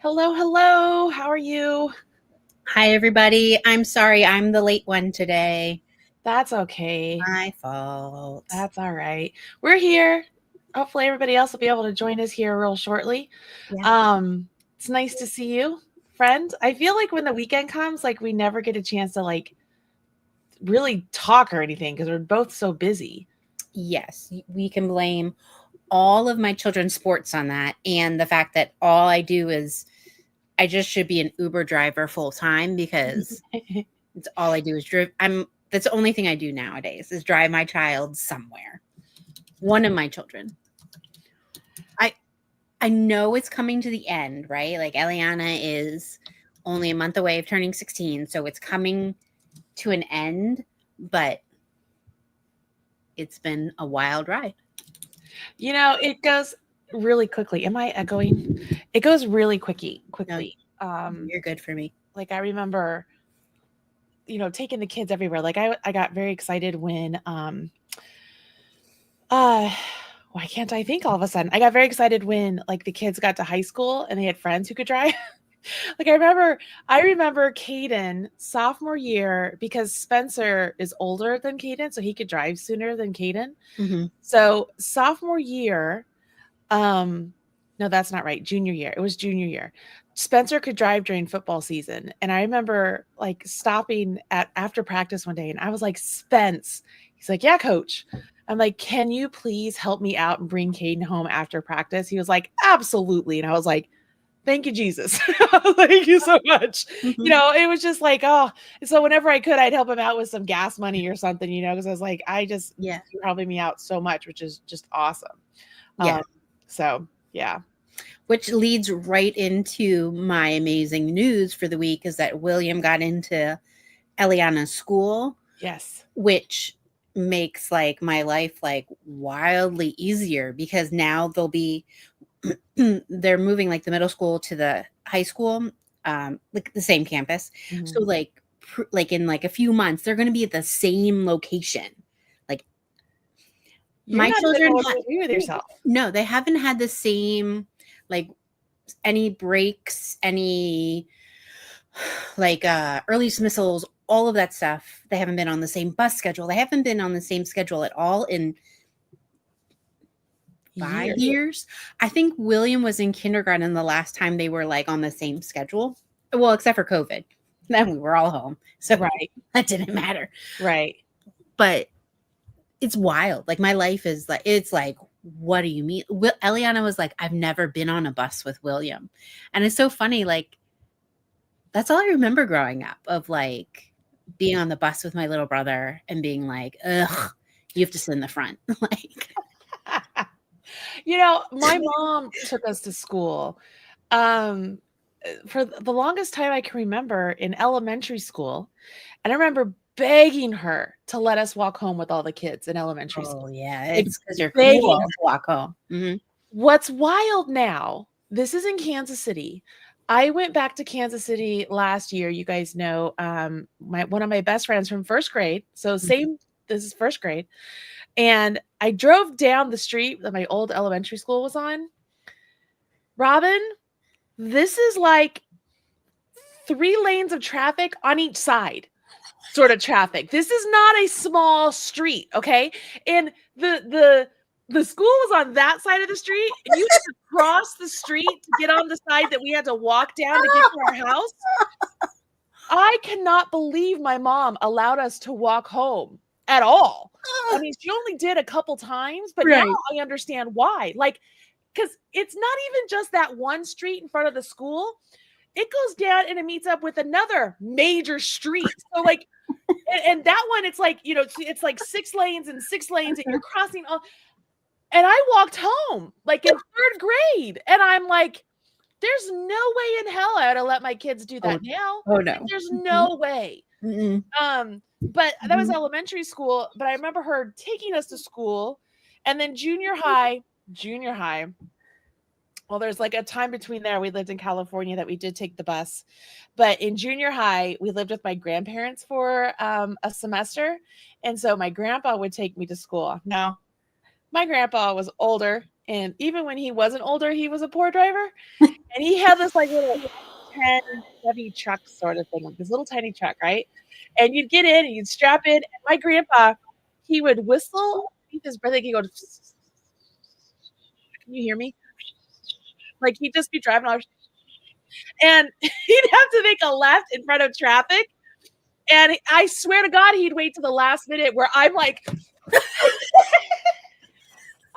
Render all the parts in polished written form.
Hello, hello. How are you? Hi, everybody. I'm sorry I'm the late one today. That's okay. My fault. That's all right. We're here. Hopefully everybody else will be able to join us here real shortly. Yeah. It's nice to see you, friend. I feel like when the weekend comes, like we never get a chance to like really talk or anything because we're both so busy. Yes, we can blame all of my children's sports on that, and the fact that all I do is I just should be an Uber driver full time because it's all I do is drive. That's the only thing I do nowadays is drive my child somewhere. One of my children. I know it's coming to the end, right? Like Eliana is only a month away of turning 16, so it's coming to an end, but it's been a wild ride. You know, it goes really quickly. Am I echoing? It goes really quickly. No, you're good for me. Like I remember, taking the kids everywhere. Like I got very excited when why can't I think all of a sudden? I got very excited when like the kids got to high school and they had friends who could drive. Like I remember Caden sophomore year because Spencer is older than Caden, so he could drive sooner than Caden. Mm-hmm. So sophomore year, no, that's not right. Junior year. It was junior year. Spencer could drive during football season. And I remember like stopping after practice one day and I was like, Spence. He's like, yeah, coach. I'm like, can you please help me out and bring Caden home after practice? He was like, absolutely. And I was like, thank you, Jesus. Thank you so much. Mm-hmm. It was just like, oh, so whenever I could, I'd help him out with some gas money or something, because I was like, you're helping me out so much, which is just awesome. Yeah. So yeah. Which leads right into my amazing news for the week is that William got into Eliana's school. Yes. Which makes like my life like wildly easier because now they're moving like the middle school to the high school, like the same campus. Mm-hmm. So like in like a few months, they're going to be at the same location. Like my children agree with yourself. No, they haven't had the same, like any breaks, any like early dismissals, all of that stuff. They haven't been on the same bus schedule. They haven't been on the same schedule at all in 5 years. I think William was in kindergarten the last time they were like on the same schedule. Well, except for COVID. Then we were all home. So right. That didn't matter. Right. But it's wild. Like my life is like, it's like, what do you mean? Eliana was like, I've never been on a bus with William. And it's so funny. Like, that's all I remember growing up of like being on the bus with my little brother and being like, ugh, you have to sit in the front. Like, my mom took us to school for the longest time I can remember in elementary school. And I remember begging her to let us walk home with all the kids in elementary school. Oh, yeah. It's because you're cool to walk home. Mm-hmm. What's wild now, this is in Kansas City. I went back to Kansas City last year. You guys know one of my best friends from first grade. So this is first grade. And I drove down the street that my old elementary school was on. Robin, this is like 3 lanes of traffic on each side, sort of traffic. This is not a small street, okay? And the the school was on that side of the street, and you had to cross the street to get on the side that we had to walk down to get to our house. I cannot believe my mom allowed us to walk home at all. I mean, she only did a couple times, but now I understand why. Like, because it's not even just that one street in front of the school. It goes down and it meets up with another major street. So like, and that one, it's like, you know, it's like 6 lanes and 6 lanes, and you're crossing all. And I walked home like in 3rd grade, and I'm like, there's no way in hell I ought to let my kids do that now. Oh no. Like, there's no way. But that was elementary school. But I remember her taking us to school, and then junior high. Well, there's like a time between there. We lived in California that we did take the bus, but in junior high, we lived with my grandparents for a semester, and so my grandpa would take me to school. Now, my grandpa was older, and even when he wasn't older, he was a poor driver, and he had this like little 10 heavy truck sort of thing, like this little tiny truck, right? And you'd get in and you'd strap in, and my grandpa, he would whistle beneath his breath. Like he'd go, can you hear me? Like he'd just be driving off, and he'd have to make a left in front of traffic. And I swear to God, he'd wait to the last minute where I'm like,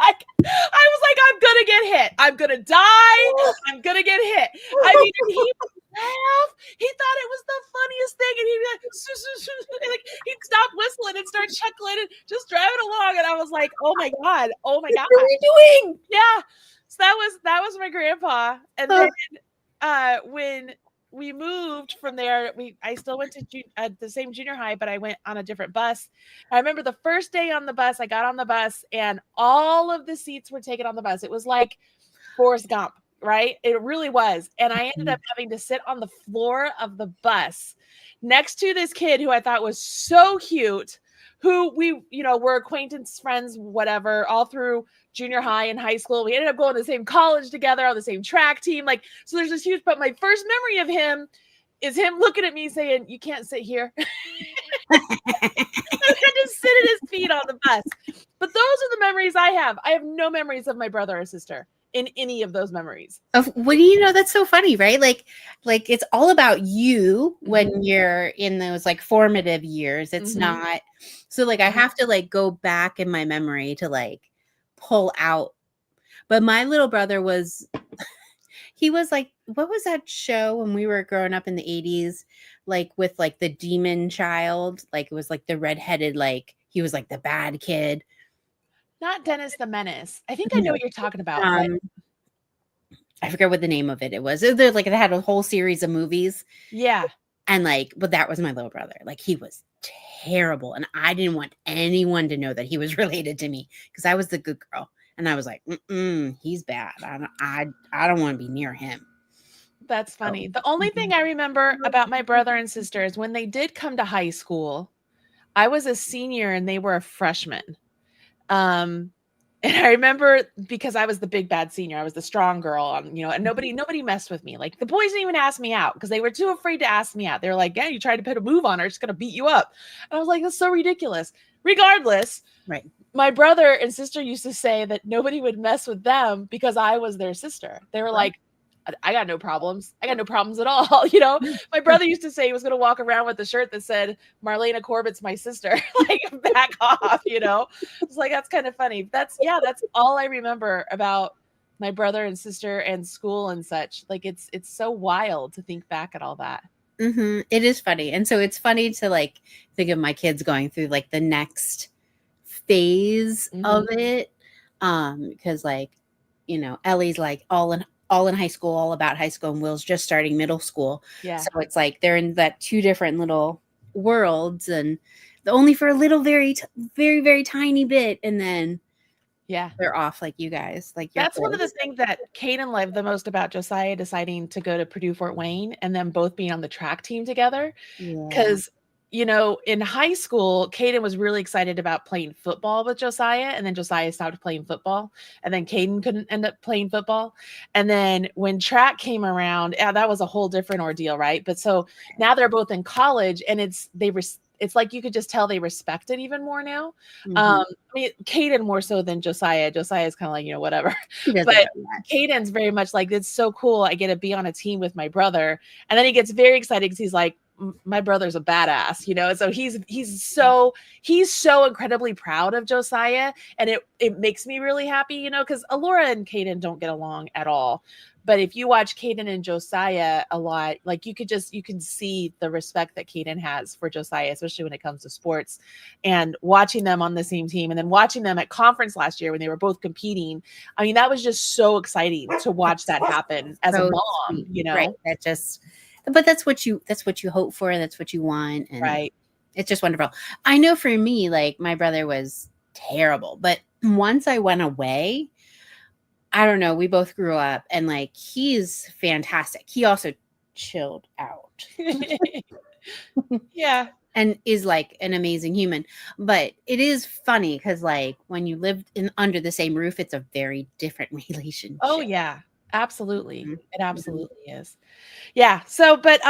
I was like, I'm gonna get hit. I'm gonna die. I'm gonna get hit. I mean, he would laugh. He thought it was the funniest thing, and he'd be like he'd stop whistling and start chuckling and just driving along. And I was like, oh my God. What are you doing? Yeah. So that was my grandpa. And then when we moved from there, I still went to the same junior high, but I went on a different bus. I remember the first day on the bus, I got on the bus and all of the seats were taken on the bus. It was like Forrest Gump, right? It really was. And I ended up having to sit on the floor of the bus next to this kid who I thought was so cute, who we, you know, were acquaintance friends, whatever, all through junior high and high school. We ended up going to the same college together on the same track team. Like, so there's this huge, but my first memory of him is him looking at me saying, you can't sit here. I had to sit at his feet on the bus. But those are the memories I have. I have no memories of my brother or sister in any of those memories. Well, you know, that's so funny, right? Like it's all about you when you're in those like formative years. It's not. So like I have to like go back in my memory to like pull out. But my little brother was, he was like, what was that show when we were growing up in the 80s? Like with like the demon child, like it was like the redheaded, like he was like the bad kid. Not Dennis the Menace. I think I know what you're talking about. I forget what the name of it was. There's like, it had a whole series of movies. Yeah. And like, but that was my little brother. Like he was terrible. And I didn't want anyone to know that he was related to me because I was the good girl. And I was like, he's bad. I don't want to be near him. That's funny. The only thing I remember about my brother and sister is when they did come to high school, I was a senior and they were a freshman. And I remember because I was the big bad senior, I was the strong girl, you know, and nobody messed with me. Like the boys didn't even ask me out because they were too afraid to ask me out. They were like, yeah, you tried to put a move on her, it's going to beat you up. And I was like, that's so ridiculous. Regardless, right. My brother and sister used to say that nobody would mess with them because I was their sister. They were like, I got no problems. I got no problems at all. You know, my brother used to say he was going to walk around with a shirt that said Marlena Corbett's my sister, like back off, you know, it's like, that's kind of funny. That's all I remember about my brother and sister and school and such. Like, it's so wild to think back at all that. It is funny. And so it's funny to like, think of my kids going through like the next phase of it. Because like, you know, Ellie's like all in high school, all about high school, and Will's just starting middle school. Yeah. So it's like they're in that two different little worlds, and only for a little, very, very tiny bit, and then they're off like you guys. Like that's one of the things that Kaden loved the most about Josiah deciding to go to Purdue Fort Wayne and then both being on the track team together. Because you know, in high school, Kaden was really excited about playing football with Josiah, and then Josiah stopped playing football, and then Kaden couldn't end up playing football. And then when track came around, that was a whole different ordeal, right? But so now they're both in college, and it's like you could just tell they respect it even more now. Mhm. I mean, Caden more so than Josiah. Josiah is kind of like, whatever. He doesn't But know that. Caden's very much like, it's so cool. I get to be on a team with my brother. And then he gets very excited because he's like, my brother's a badass, And so he's so incredibly proud of Josiah. And it makes me really happy, because Alora and Caden don't get along at all. But if you watch Caden and Josiah a lot, like you can see the respect that Caden has for Josiah, especially when it comes to sports, and watching them on the same team and then watching them at conference last year when they were both competing. I mean, that was just so exciting to watch that happen as a So mom, sweet. Right. But that's what you hope for. That's what you want. And Right. it's just wonderful. I know for me, like my brother was terrible, but once I went away, I don't know, we both grew up and like he's fantastic. He also chilled out. Yeah. And is like an amazing human. But it is funny because like when you live under the same roof, it's a very different relationship. Oh yeah, absolutely. Mhm. It absolutely is. Yeah. So, but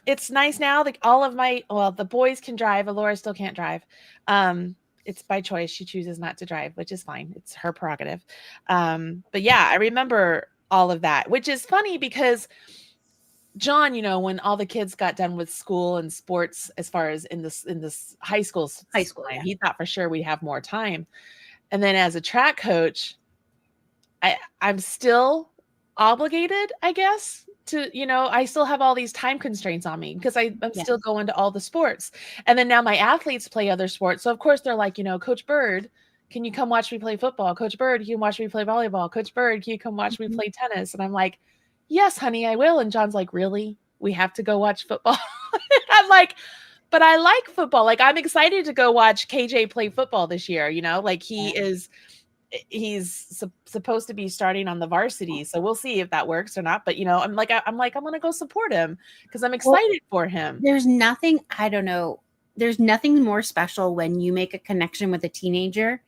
it's nice now. Like all of the boys can drive. Alora still can't drive. It's by choice. She chooses not to drive, which is fine. It's her prerogative. But yeah, I remember all of that, which is funny because John, when all the kids got done with school and sports, as far as in this high school Yeah. he thought for sure we'd have more time. And then as a track coach, I'm still obligated, I guess, to, I still have all these time constraints on me because I'm still going to all the sports. And then now my athletes play other sports. So of course they're like, Coach Bird, can you come watch me play football? Coach Bird, can you watch me play volleyball? Coach Bird, can you come watch me play tennis? And I'm like, yes, honey, I will. And John's like, really? We have to go watch football? I'm like, but I like football. Like, I'm excited to go watch KJ play football this year, like he's supposed to be starting on the varsity, so we'll see if that works or not. But I'm gonna go support him because I'm excited for him. There's nothing, I don't know, there's nothing more special when you make a connection with a teenager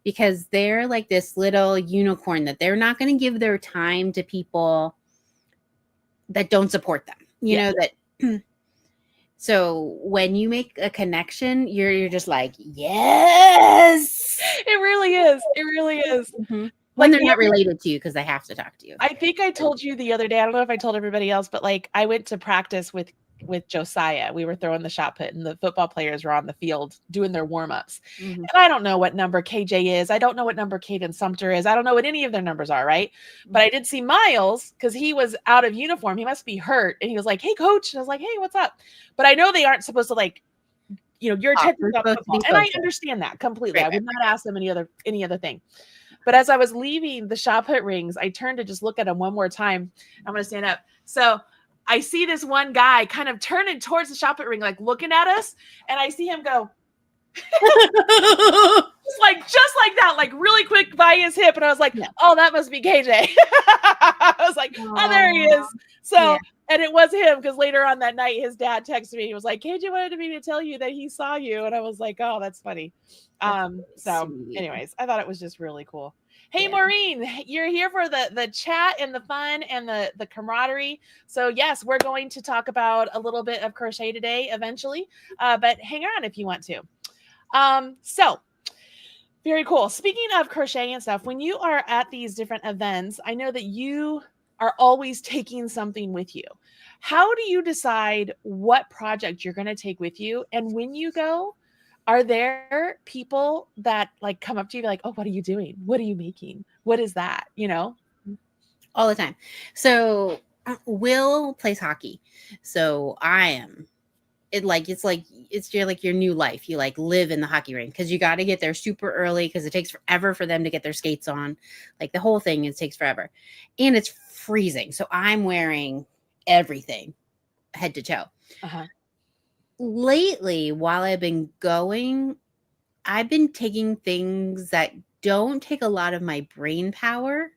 because they're like this little unicorn that they're not going to give their time to people that don't support them. You know that. So when you make a connection, you're just like, yes. It really is. It really is. Mm-hmm. When they're not related to you because they have to talk to you. I think I told you the other day, I don't know if I told everybody else, but like I went to practice with Josiah. We were throwing the shot put and the football players were on the field doing their warm-ups. Mm-hmm. And I don't know what number KJ is. I don't know what number Caden Sumter is. I don't know what any of their numbers are, right? But I did see Miles because he was out of uniform. He must be hurt. And he was like, hey, coach. And I was like, hey, what's up? But I know they aren't supposed to like, your attention on football. And I understand that completely. Right, I would not ask them any other thing. But as I was leaving the shot put rings, I turned to just look at him one more time. I'm going to stand up. So I see this one guy kind of turning towards the shot put ring, like looking at us. And I see him go just like that, like really quick by his hip. And I was like, oh, that must be KJ. I was like, oh, there he is. So, and it was him because later on that night, his dad texted me. He was like, KJ wanted me to tell you that he saw you. And I was like, oh, that's funny. So anyways, I thought it was just really cool. Hey, Maureen, you're here for the chat and the fun and the camaraderie. So yes, we're going to talk about a little bit of crochet today eventually, but hang on if you want to. So very cool. Speaking of crochet and stuff, when you are at these different events, I know that you are always taking something with you. How do you decide what project you're going to take with you? And when you go, are there people that like come up to you like, oh, what are you doing? What are you making? What is that? All the time. So Will plays hockey. So I am. It's your new life. You like live in the hockey rink because you got to get there super early because it takes forever for them to get their skates on. Like the whole thing, it takes forever. And it's freezing. So I'm wearing everything head to toe. Uh-huh. Lately, while I've been going, I've been taking things that don't take a lot of my brain power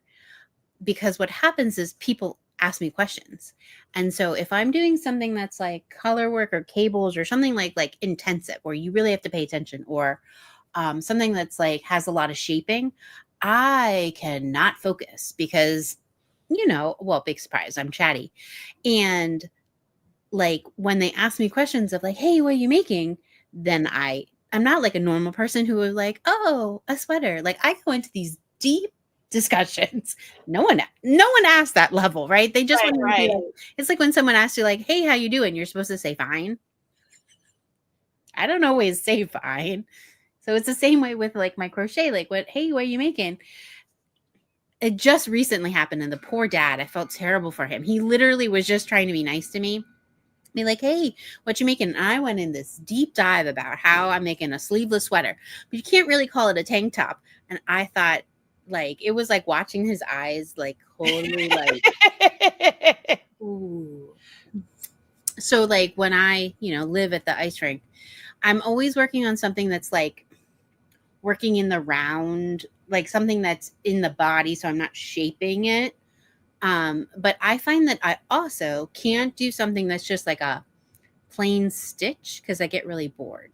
because what happens is people ask me questions. And so if I'm doing something that's like color work or cables or something like intensive where you really have to pay attention or something that's like has a lot of shaping, I cannot focus because, big surprise, I'm chatty. And like when they ask me questions of like, hey, what are you making? then I'm not like a normal person who is like, oh, a sweater. Like I go into these deep discussions. No one asked that level, right? They just Right, want to be right. like, it's like when someone asks you like, hey, how you doing? You're supposed to say fine. I don't always say fine. So it's the same way with like my crochet. Like hey, what are you making? It just recently happened, and the poor dad, I felt terrible for him. He literally was just trying to be nice to me. Be like, hey, what you making? And I went in this deep dive about how I'm making a sleeveless sweater, but you can't really call it a tank top. And I thought, like, it was like watching his eyes, like, totally like, ooh. So, like, when I, live at the ice rink, I'm always working on something that's like working in the round, like something that's in the body. So I'm not shaping it. But I find that I also can't do something that's just like a plain stitch because I get really bored.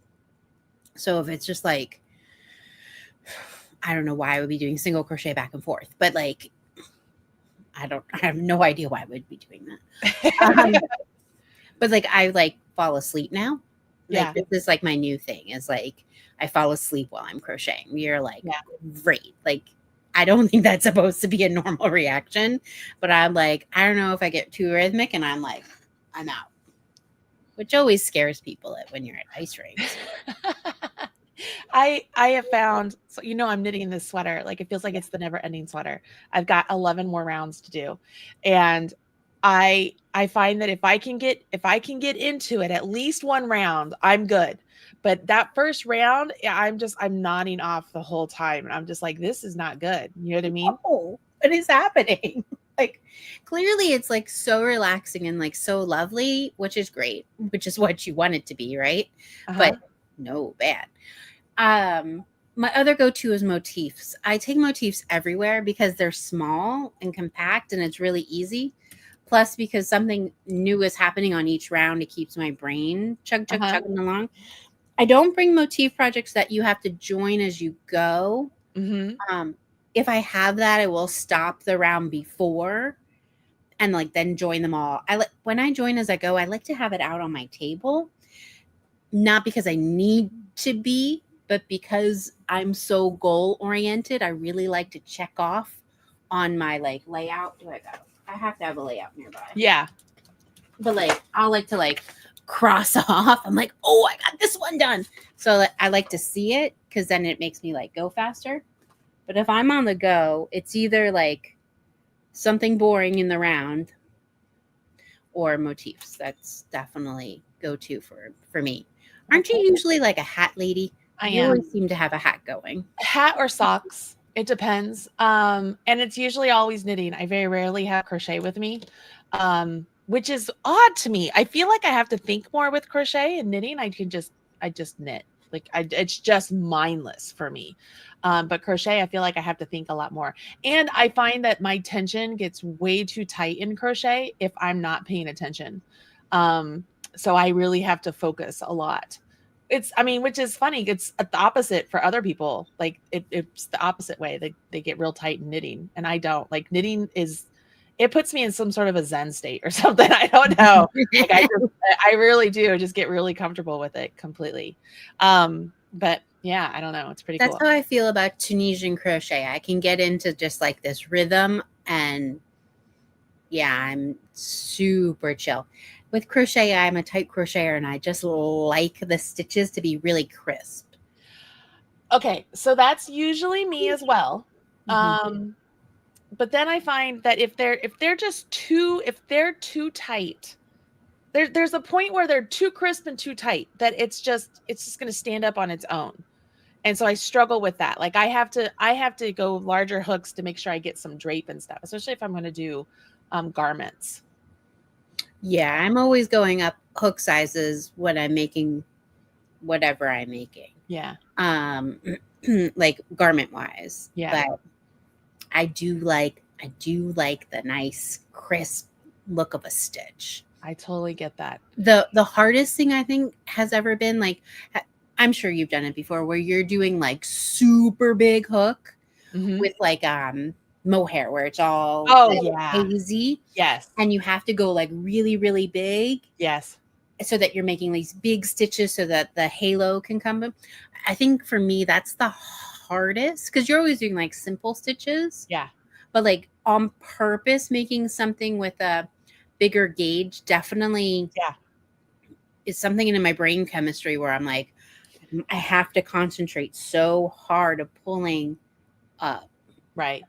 So if it's just like, I don't know why I would be doing single crochet back and forth, but like, I have no idea why I would be doing that. But like, I like fall asleep now. Like Yeah. this is like my new thing is like, I fall asleep while I'm crocheting. You're like, Yeah. great. Like, I don't think that's supposed to be a normal reaction, but I'm like, I don't know if I get too rhythmic and I'm like, I'm out, which always scares people when you're at ice rinks. I have found, so I'm knitting this sweater. Like it feels like it's the never ending sweater. I've got 11 more rounds to do. And I find that if I can get into it at least one round, I'm good. But that first round, I'm nodding off the whole time. And I'm just like, this is not good. You know what I mean? Oh, what is happening? Like clearly it's like so relaxing and like so lovely, which is great, which is what you want it to be, right? Uh-huh. But no bad. My other go-to is motifs. I take motifs everywhere because they're small and compact and it's really easy. Plus, because something new is happening on each round, it keeps my brain Uh-huh. chugging along. I don't bring motif projects that you have to join as you go. Mm-hmm. If I have that, I will stop the round before and like then join them all. When I join as I go, I like to have it out on my table, not because I need to be, but because I'm so goal oriented. I really like to check off on my like layout. Do I go? I have to have a layout nearby. Yeah. But like I'll like to like cross off. I'm like, oh, I got this one done. So I like to see it because then it makes me like go faster. But if I'm on the go, it's either like something boring in the round or motifs. That's definitely go to for me. Aren't you usually like a hat lady? I You am. always seem to have a hat going. Hat or socks. It depends. And it's usually always knitting. I very rarely have crochet with me. Which is odd to me. I feel like I have to think more with crochet and knitting. I just knit. Like it's just mindless for me. But crochet, I feel like I have to think a lot more. And I find that my tension gets way too tight in crochet if I'm not paying attention. So I really have to focus a lot. Which is funny. It's the opposite for other people. Like it's the opposite way. They get real tight in knitting, and I don't. Like knitting it puts me in some sort of a Zen state or something. I don't know. Like I really do just get really comfortable with it completely. But yeah, I don't know. It's pretty That's cool. how I feel about Tunisian crochet. I can get into just like this rhythm and yeah, I'm super chill. With crochet, I'm a tight crocheter and I just like the stitches to be really crisp. Okay, so that's usually me as well. Mm-hmm. But then I find that if they're too tight, there's a point where they're too crisp and too tight that it's just going to stand up on its own. And so I struggle with that. Like I have to go larger hooks to make sure I get some drape and stuff, especially if I'm going to do garments. Yeah, I'm always going up hook sizes when I'm making whatever I'm making. Yeah. Like garment wise. Yeah. But I do like the nice crisp look of a stitch. I totally get that. The hardest thing I think has ever been like I'm sure you've done it before where you're doing like super big hook Mm-hmm. with like mohair where it's all Oh like yeah. hazy Yes. and you have to go like really really big. Yes. so that you're making these big stitches so that the halo can come. I think for me, that's the hardest because you're always doing like simple stitches, Yeah. but like on purpose making something with a bigger gauge definitely Yeah. is something in my brain chemistry where I'm like, I have to concentrate so hard of pulling up. Right.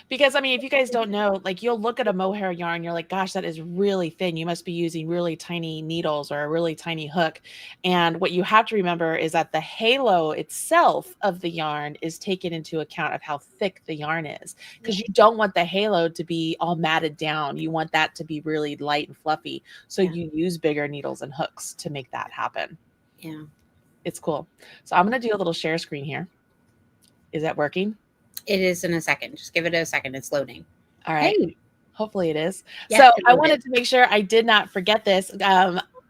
Because I mean, if you guys don't know, like you'll look at a mohair yarn, you're like, gosh, that is really thin. You must be using really tiny needles or a really tiny hook. And what you have to remember is that the halo itself of the yarn is taken into account of how thick the yarn is. Because you don't want the halo to be all matted down. You want that to be really light and fluffy. So Yeah. you use bigger needles and hooks to make that happen. Yeah. It's cool. So I'm going to do a little share screen here. Is that working? It is in a second. Just give it a second. It's loading. All right. Hey. Hopefully it is. Yeah, So it I loaded. wanted to make sure I did not forget this.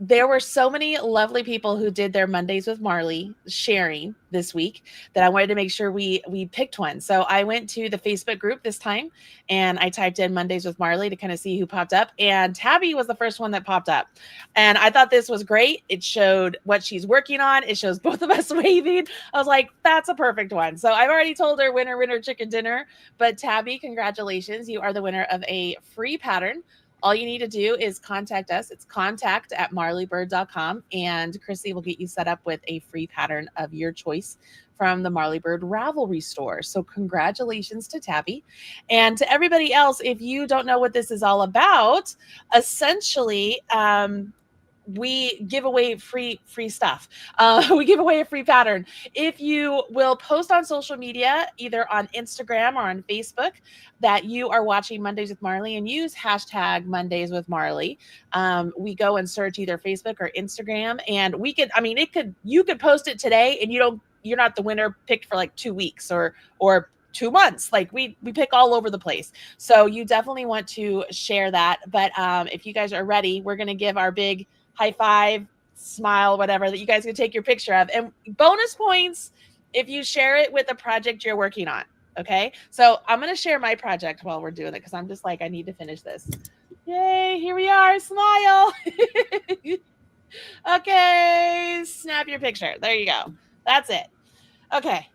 There were so many lovely people who did their Mondays with Marley sharing this week that I wanted to make sure we picked one. So I went to the Facebook group this time and I typed in Mondays with Marley to kind of see who popped up. And Tabby was the first one that popped up. And I thought this was great. It showed what she's working on. It shows both of us waving. I was like, that's a perfect one. So I've already told her winner, chicken dinner. But Tabby, congratulations. You are the winner of a free pattern. All you need to do is contact us. It's contact@marleybird.com, and Chrissy will get you set up with a free pattern of your choice from the Marley Bird Ravelry store. So congratulations to Tabby. And to everybody else, if you don't know what this is all about, essentially, we give away free stuff. We give away a free pattern. If you will post on social media, either on Instagram or on Facebook, that you are watching Mondays with Marley and use hashtag Mondays with Marley, we go and search either Facebook or Instagram, and we could, I mean, you could post it today and you're not the winner picked for like 2 weeks or 2 months. Like we pick all over the place. So you definitely want to share that. But if you guys are ready, we're going to give our big high five, smile, whatever that you guys can take your picture of. And bonus points if you share it with a project you're working on. Okay. So I'm going to share my project while we're doing it because I'm just like, I need to finish this. Yay. Here we are. Smile. Okay. Snap your picture. There you go. That's it. Okay.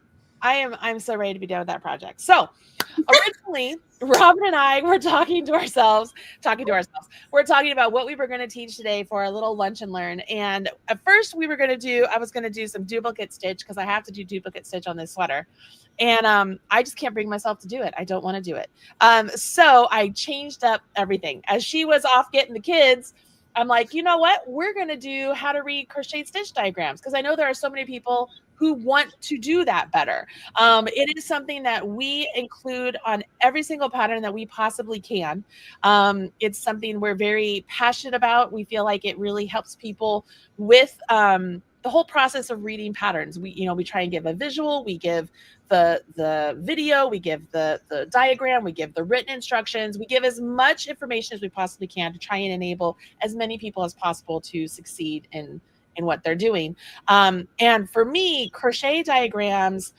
I'm so ready to be done with that project. So originally, Robin and I were talking to ourselves. We're talking about what we were going to teach today for a little lunch and learn. And at first I was going to do some duplicate stitch because I have to do duplicate stitch on this sweater. And I just can't bring myself to do it. I don't want to do it. So I changed up everything. As she was off getting the kids, I'm like, you know what? We're going to do how to read crochet stitch diagrams because I know there are so many people who want to do that better. It is something that we include on every single pattern that we possibly can. It's something we're very passionate about. We feel like it really helps people with the whole process of reading patterns. We try and give a visual, we give the video, we give the diagram, we give the written instructions, we give as much information as we possibly can to try and enable as many people as possible to succeed in what they're doing. And for me, crochet diagrams,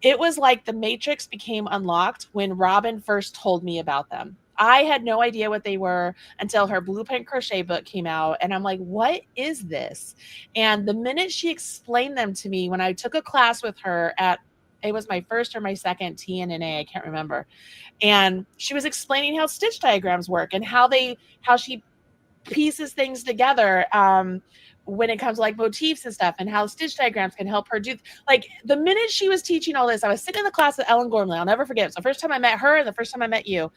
it was like the matrix became unlocked when Robin first told me about them. I had no idea what they were until her Blueprint Crochet book came out. And I'm like, what is this? And the minute she explained them to me when I took a class with her it was my first or my second TNNA, I can't remember. And she was explaining how stitch diagrams work and how she pieces things together when it comes to like motifs and stuff and how stitch diagrams can help her do like the minute she was teaching all this, I was sitting in the class with Ellen Gormley. I'll never forget. It's the first time I met her and the first time I met you.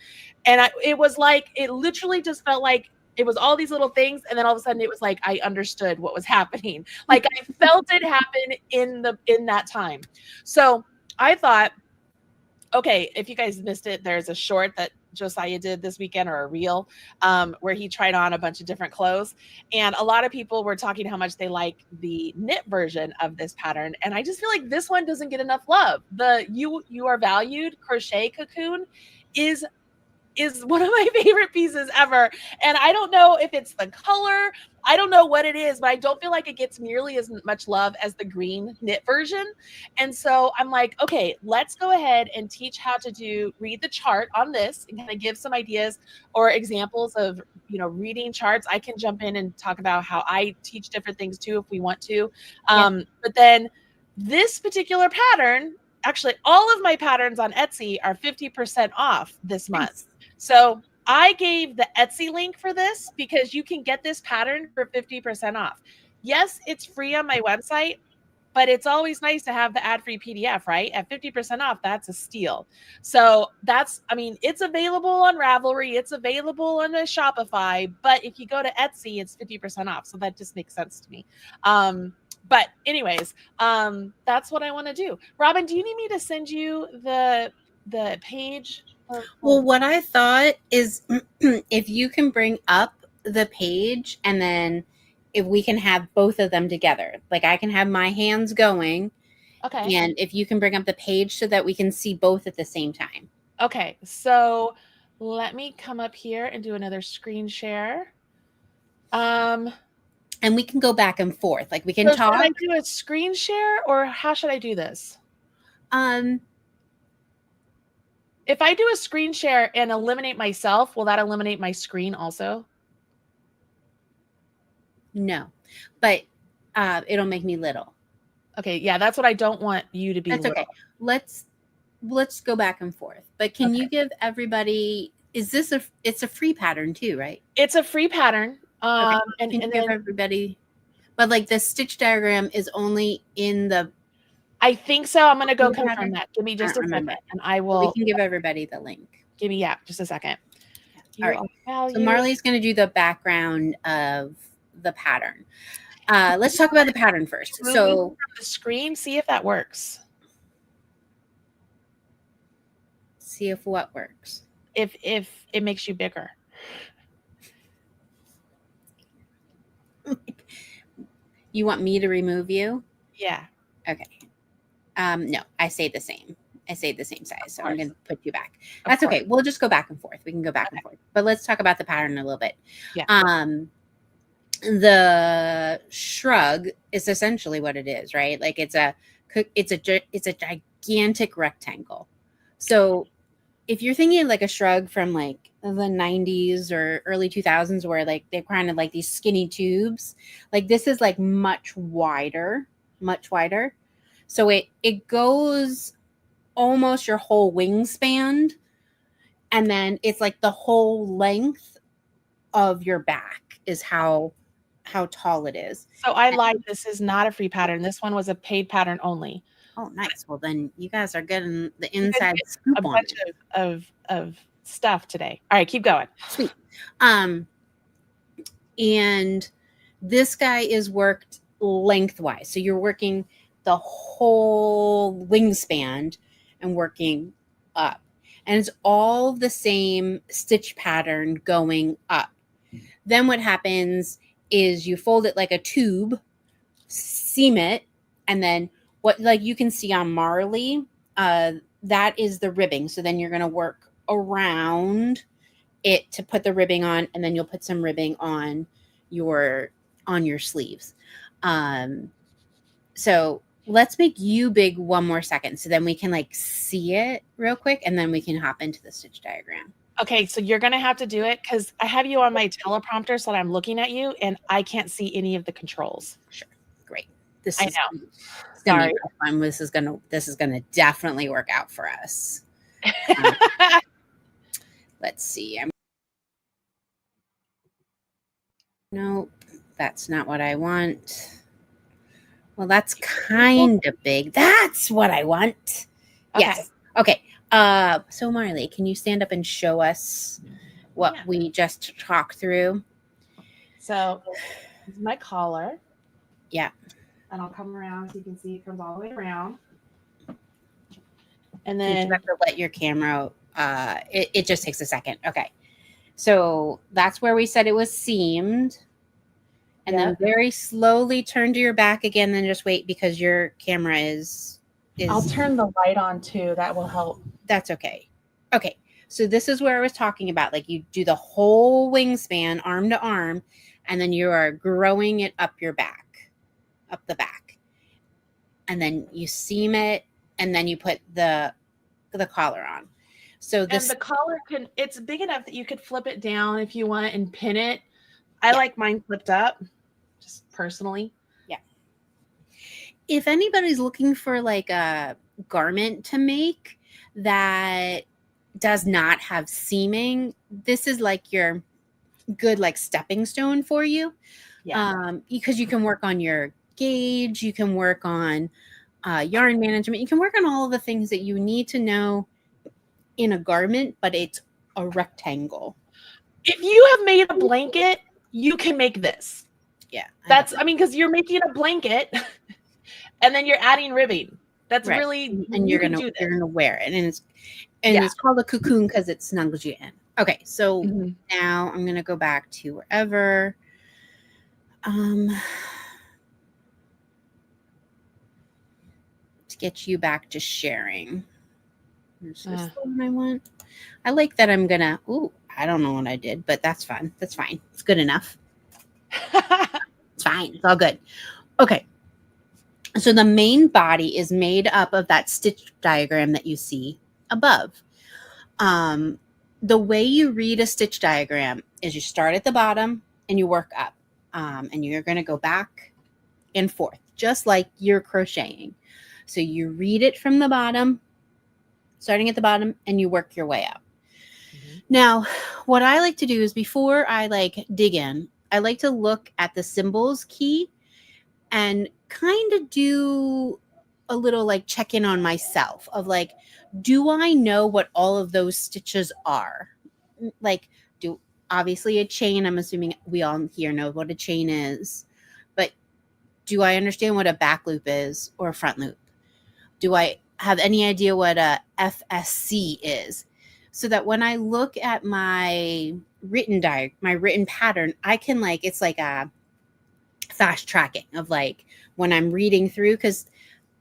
And it was like, it literally just felt like it was all these little things. And then all of a sudden it was like, I understood what was happening. Like I felt it happen in that time. So I thought, okay, if you guys missed it, there's a short that Josiah did this weekend, or a reel, where he tried on a bunch of different clothes. And a lot of people were talking how much they like the knit version of this pattern. And I just feel like this one doesn't get enough love. The You Are Valued crochet cocoon is is one of my favorite pieces ever. And I don't know if it's the color, I don't know what it is, but I don't feel like it gets nearly as much love as the green knit version. And so I'm like, okay, let's go ahead and teach how to read the chart on this and kind of give some ideas or examples of, reading charts. I can jump in and talk about how I teach different things too, if we want to. But then this particular pattern, actually all of my patterns on Etsy are 50% off this month. Nice. So I gave the Etsy link for this because you can get this pattern for 50% off. Yes, it's free on my website, but it's always nice to have the ad-free PDF, right? At 50% off, that's a steal. So it's available on Ravelry, it's available on a Shopify, but if you go to Etsy, it's 50% off. So that just makes sense to me. But anyways, that's what I want to do. Robin, do you need me to send you the page? Well, what I thought is if you can bring up the page and then if we can have both of them together, like I can have my hands going. Okay. And if you can bring up the page so that we can see both at the same time. Okay. So let me come up here and do another screen share. And we can go back and forth. Like we can talk. Should I do a screen share or how should I do this? If I do a screen share and eliminate myself, will that eliminate my screen also? No, but it'll make me little. Okay, yeah, that's what I don't want you to be. That's little. Okay. Let's go back and forth. But can you give everybody? It's a free pattern too, right? It's a free pattern. Okay. And give everybody. But like the stitch diagram is only in the. I think so. I'm going to go confirm that. Give me just a second, and I will. We can give everybody the link. Just a second. All right. So Marley's going to do the background of the pattern. Let's talk about the pattern first. So the screen, see if that works. See if what works. If it makes you bigger. You want me to remove you? Yeah. Okay. No, I stayed the same. I stayed the same size. So I'm going to put you back. That's okay. We'll just go back and forth. We can go back and forth. But let's talk about the pattern a little bit. Yeah. The shrug is essentially what it is, right? Like it's a gigantic rectangle. So if you're thinking like a shrug from like the 90s or early 2000s where like they're kind of like these skinny tubes, like this is like much wider. So it goes almost your whole wingspan, and then it's like the whole length of your back is how tall it is. So I lied. This is not a free pattern. This one was a paid pattern only. Oh, nice. Well, then you guys are getting the inside scoop a bunch of stuff today. All right, keep going. Sweet. And this guy is worked lengthwise. So you're working the whole wingspan and working up. And it's all the same stitch pattern going up. Then what happens is you fold it like a tube, seam it, and then what like you can see on Marley, that is the ribbing. So then you're going to work around it to put the ribbing on, and then you'll put some ribbing on your sleeves. So let's make you big one more second so then we can like see it real quick, and then we can hop into the stitch diagram. Okay, so you're going to have to do it because I have you on my teleprompter so that I'm looking at you and I can't see any of the controls. Sure. Great. This is sorry. This is gonna definitely work out for us. Let's see. Nope, that's not what I want. Well, that's kind of big. That's what I want. Okay. Yes. Okay. So Marley, can you stand up and show us what we just talked through? So this is my collar. Yeah. And I'll come around so you can see it comes all the way around. And then you have to let your camera, it just takes a second. Okay. So that's where we said it was seamed. And then very slowly turn to your back again, then just wait because your camera is I'll turn the light on too. That will help. That's okay. Okay. So this is where I was talking about, like you do the whole wingspan, arm to arm, and then you are growing it up your back, up the back. And then you seam it, and then you put the collar on. So And this, the collar it's big enough that you could flip it down if you want and pin it. I yeah, like mine flipped up, just personally. yeah. If anybody's looking for like a garment to make that does not have seaming, this is like your good like stepping stone for you. Yeah. Because you can work on your gauge, you can work on yarn management, you can work on all of the things that you need to know in a garment, but it's a rectangle. If you have made a blanket, you can make this. Yeah, I mean, because you're making a blanket and then you're adding ribbing. That's right. really, And you can do you're this. gonna wear it, and Yeah. it's called a cocoon because it snuggles you in. Okay, so Mhm. now I'm gonna go back to wherever. To get you back to sharing. Is this the one I want? I like that I'm gonna. Ooh, I don't know what I did, but that's fine. That's fine. It's good enough. It's fine. It's all good. Okay. So the main body is made up of that stitch diagram that you see above. The way you read a stitch diagram is you start at the bottom and you work up. And you're going to go back and forth, just like you're crocheting. So you read it from the bottom, starting at the bottom, and you work your way up. Mm-hmm. Now, what I like to do is before I like dig in, I like to look at the symbols key and kind of do a little like check in on myself of like, do I know what all of those stitches are? Like, obviously a chain, I'm assuming we all here know what a chain is, but do I understand what a back loop is or a front loop? Do I have any idea what a FSC is? So that when I look at my written pattern, I can like, it's like a fast tracking of like when I'm reading through, because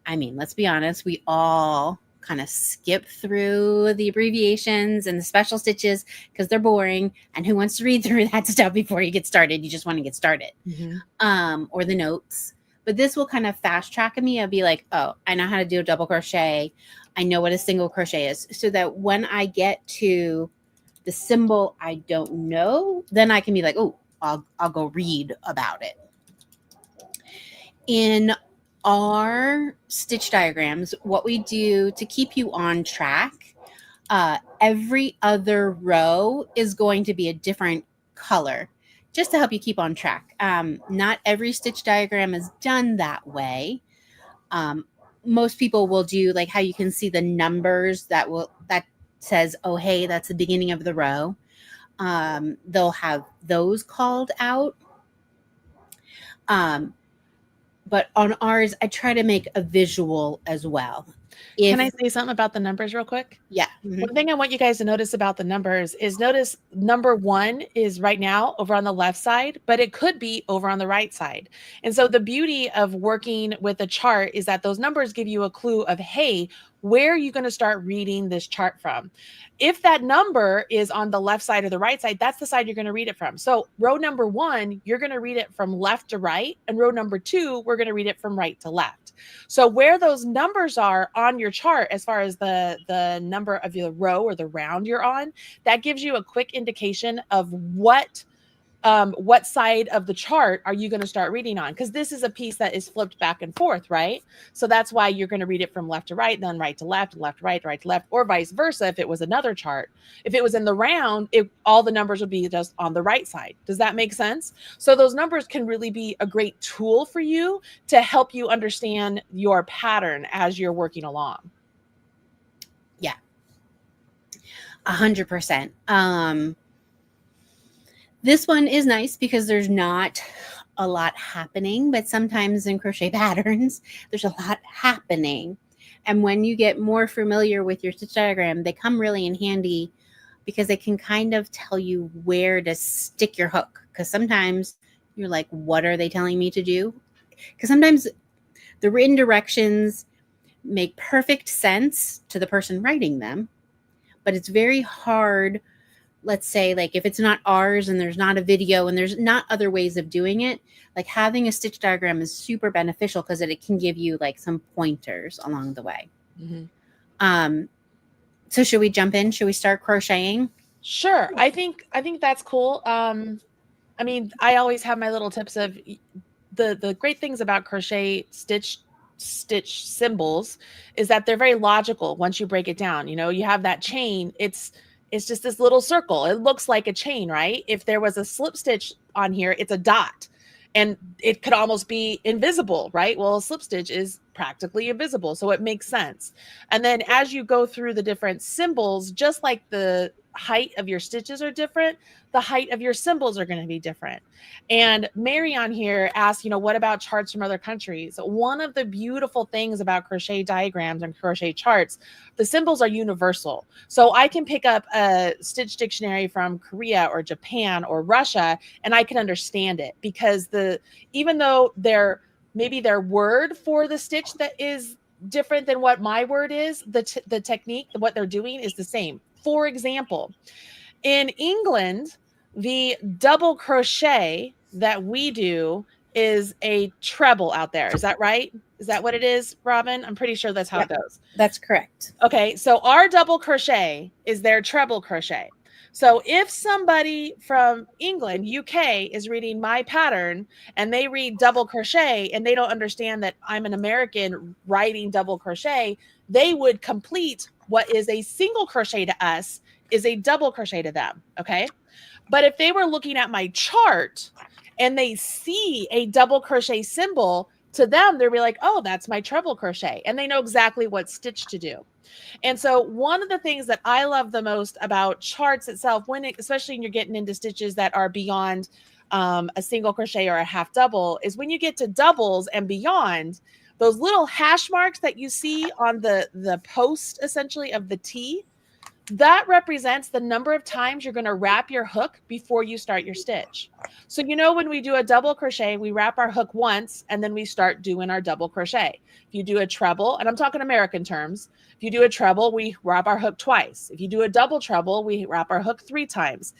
I mean, let's be honest, we all kind of skip through the abbreviations and the special stitches because they're boring, and who wants to read through that stuff before you get started? You just want to get started. Or the notes. But this will kind of fast track me. I'll be like, oh, I know how to do a double crochet. I know what a single crochet is, so that when I get to the symbol I don't know, then I can be like, oh, I'll go read about it. In our stitch diagrams, what we do to keep you on track, every other row is going to be a different color just to help you keep on track. Not every stitch diagram is done that way. Most people will do like how you can see the numbers that says, oh, hey, that's the beginning of the row. They'll have those called out. But on ours, I try to make a visual as well. Can I say something about the numbers real quick? Yeah. Mm-hmm. One thing I want you guys to notice about the numbers is notice number 1 is right now over on the left side, but it could be over on the right side. And so the beauty of working with a chart is that those numbers give you a clue of, hey, where are you going to start reading this chart from? If that number is on the left side or the right side, that's the side you're going to read it from. So row number 1, you're going to read it from left to right. And row number 2, we're going to read it from right to left. So where those numbers are on your chart, as far as the number of the row or the round you're on, that gives you a quick indication of what side of the chart are you going to start reading on? Because this is a piece that is flipped back and forth, right? So that's why you're going to read it from left to right, then right to left, left to right, right to left, or vice versa if it was another chart. If it was in the round, all the numbers would be just on the right side. Does that make sense? So those numbers can really be a great tool for you to help you understand your pattern as you're working along. Yeah. 100%. This one is nice because there's not a lot happening, but sometimes in crochet patterns, there's a lot happening. And when you get more familiar with your stitch diagram, they come really in handy because they can kind of tell you where to stick your hook. Because sometimes you're like, what are they telling me to do? Because sometimes the written directions make perfect sense to the person writing them, but it's very hard. Let's say like if it's not ours and there's not a video and there's not other ways of doing it, like having a stitch diagram is super beneficial because it can give you like some pointers along the way. So should we jump in? Should we start crocheting? Sure. I think that's cool. I mean, I always have my little tips of the great things about crochet stitch symbols is that they're very logical once you break it down. You know, you have that chain, it's just this little circle. It looks like a chain, right? If there was a slip stitch on here, it's a dot. And it could almost be invisible, right? Well, a slip stitch is practically invisible, so it makes sense. And then as you go through the different symbols, just like the height of your stitches are different, the height of your symbols are going to be different. And Mary on here asked, you know, what about charts from other countries? One of the beautiful things about crochet diagrams and crochet charts, the symbols are universal. So I can pick up a stitch dictionary from Korea or Japan or Russia, and I can understand it because even though maybe their word for the stitch that is different than what my word is, the technique, what they're doing is the same. For example, in England, the double crochet that we do is a treble out there. Is that right? Is that what it is, Robin? I'm pretty sure that's how it goes. That's correct. Okay, so our double crochet is their treble crochet. So if somebody from England, UK, is reading my pattern and they read double crochet and they don't understand that I'm an American writing double crochet, they would complete what is a single crochet to us is a double crochet to them, okay? But if they were looking at my chart and they see a double crochet symbol, to them, they'll be like, oh, that's my treble crochet. And they know exactly what stitch to do. And so one of the things that I love the most about charts itself, especially when you're getting into stitches that are beyond a single crochet or a half double, is when you get to doubles and beyond, those little hash marks that you see on the post essentially of the T, that represents the number of times you're going to wrap your hook before you start your stitch. So, you know, when we do a double crochet, we wrap our hook once and then we start doing our double crochet. If you do a treble, and I'm talking American terms, if you do a treble, we wrap our hook twice. If you do a double treble, we wrap our hook 3 times.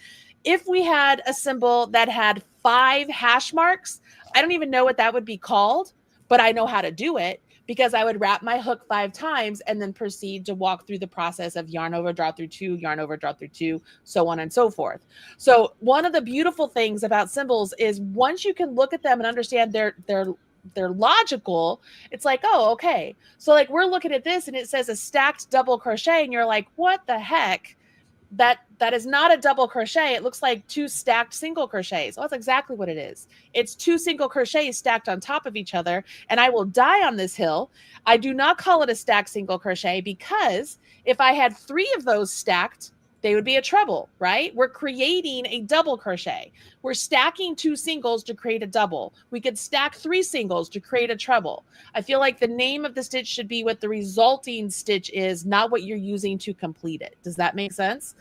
If we had a symbol that had 5 hash marks, I don't even know what that would be called, but I know how to do it, because I would wrap my hook 5 times and then proceed to walk through the process of yarn over, draw through 2, yarn over, draw through 2, so on and so forth. So one of the beautiful things about symbols is once you can look at them and understand they're logical, it's like, oh, okay. So like we're looking at this and it says a stacked double crochet and you're like, what the heck? That is not a double crochet. It looks like 2 stacked single crochets. Well, that's exactly what it is. It's 2 single crochets stacked on top of each other, and I will die on this hill. I do not call it a stacked single crochet because if I had 3 of those stacked, they would be a treble, right? We're creating a double crochet. We're stacking 2 singles to create a double. We could stack 3 singles to create a treble. I feel like the name of the stitch should be what the resulting stitch is, not what you're using to complete it. Does that make sense?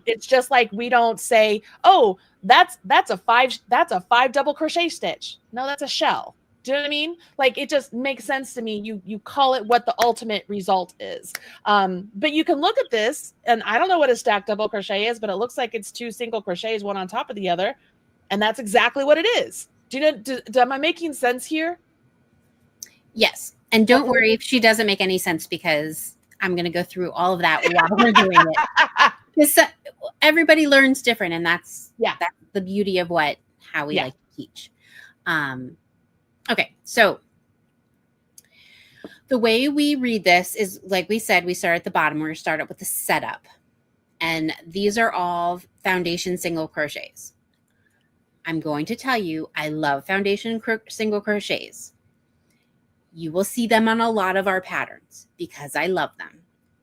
It's just like we don't say, oh, that's a 5 double crochet stitch. No, that's a shell. Do you know what I mean? Like, it just makes sense to me. You call it what the ultimate result is. But you can look at this, and I don't know what a stacked double crochet is, but it looks like it's 2 single crochets, one on top of the other. And that's exactly what it is. Do you know, am I making sense here? Yes. And don't worry if she doesn't make any sense, because I'm going to go through all of that while we're doing it. Because everybody learns different, and that's the beauty of how we like to teach. Okay, so the way we read this is, like we said, we start at the bottom. We're going to start up with the setup. And these are all foundation single crochets. I'm going to tell you, I love foundation single crochets. You will see them on a lot of our patterns because I love them.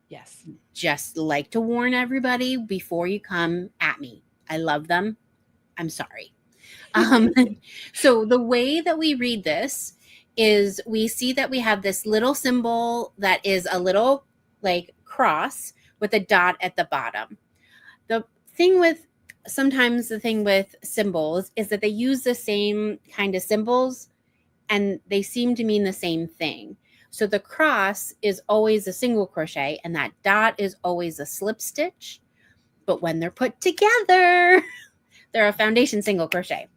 Yes. Just like to warn everybody before you come at me. I love them. I'm sorry. So the way that we read this is we see that we have this little symbol that is a little like cross with a dot at the bottom. Sometimes the thing with symbols is that they use the same kind of symbols and they seem to mean the same thing. So the cross is always a single crochet and that dot is always a slip stitch. But when they're put together, they're a foundation single crochet.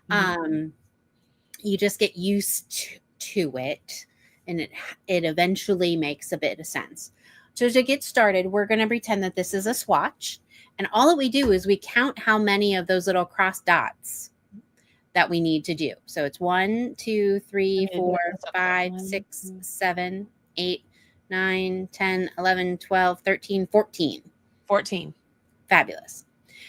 You just get used to it, and it eventually makes a bit of sense. So to get started, we're going to pretend that this is a swatch, and all that we do is we count how many of those little cross dots that we need to do. So it's 1, 2, 3, 4, 5, 6, 7, 8, 9, 10, 11, 12, 13, 14. 14. Fabulous.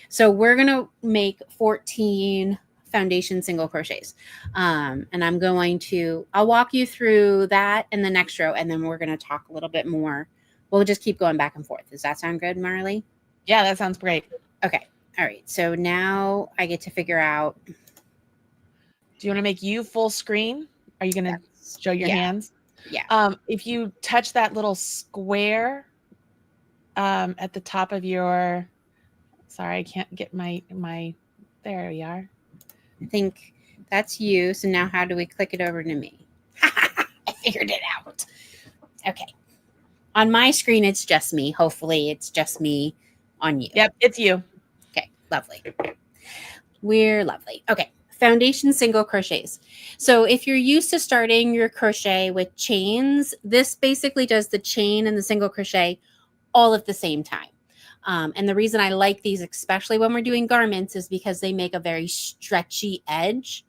So we're going to make 14 foundation single crochets. And I'll walk you through that in the next row, and then we're going to talk a little bit more. We'll just keep going back and forth. Does that sound good, Marley? Yeah, that sounds great. Okay. All right. So now I get to figure out. Do you want to make you full screen? Are you going to show your hands? Yeah. If you touch that little square at the top of your, sorry, I can't get my, there we are. I think that's you. So now how do we click it over to me? I figured it out. Okay. On my screen, it's just me. Hopefully it's just me on you. Yep, it's you. Okay, lovely. We're lovely. Okay, foundation single crochets. So if you're used to starting your crochet with chains, this basically does the chain and the single crochet all at the same time. And the reason I like these, especially when we're doing garments, is because they make a very stretchy edge,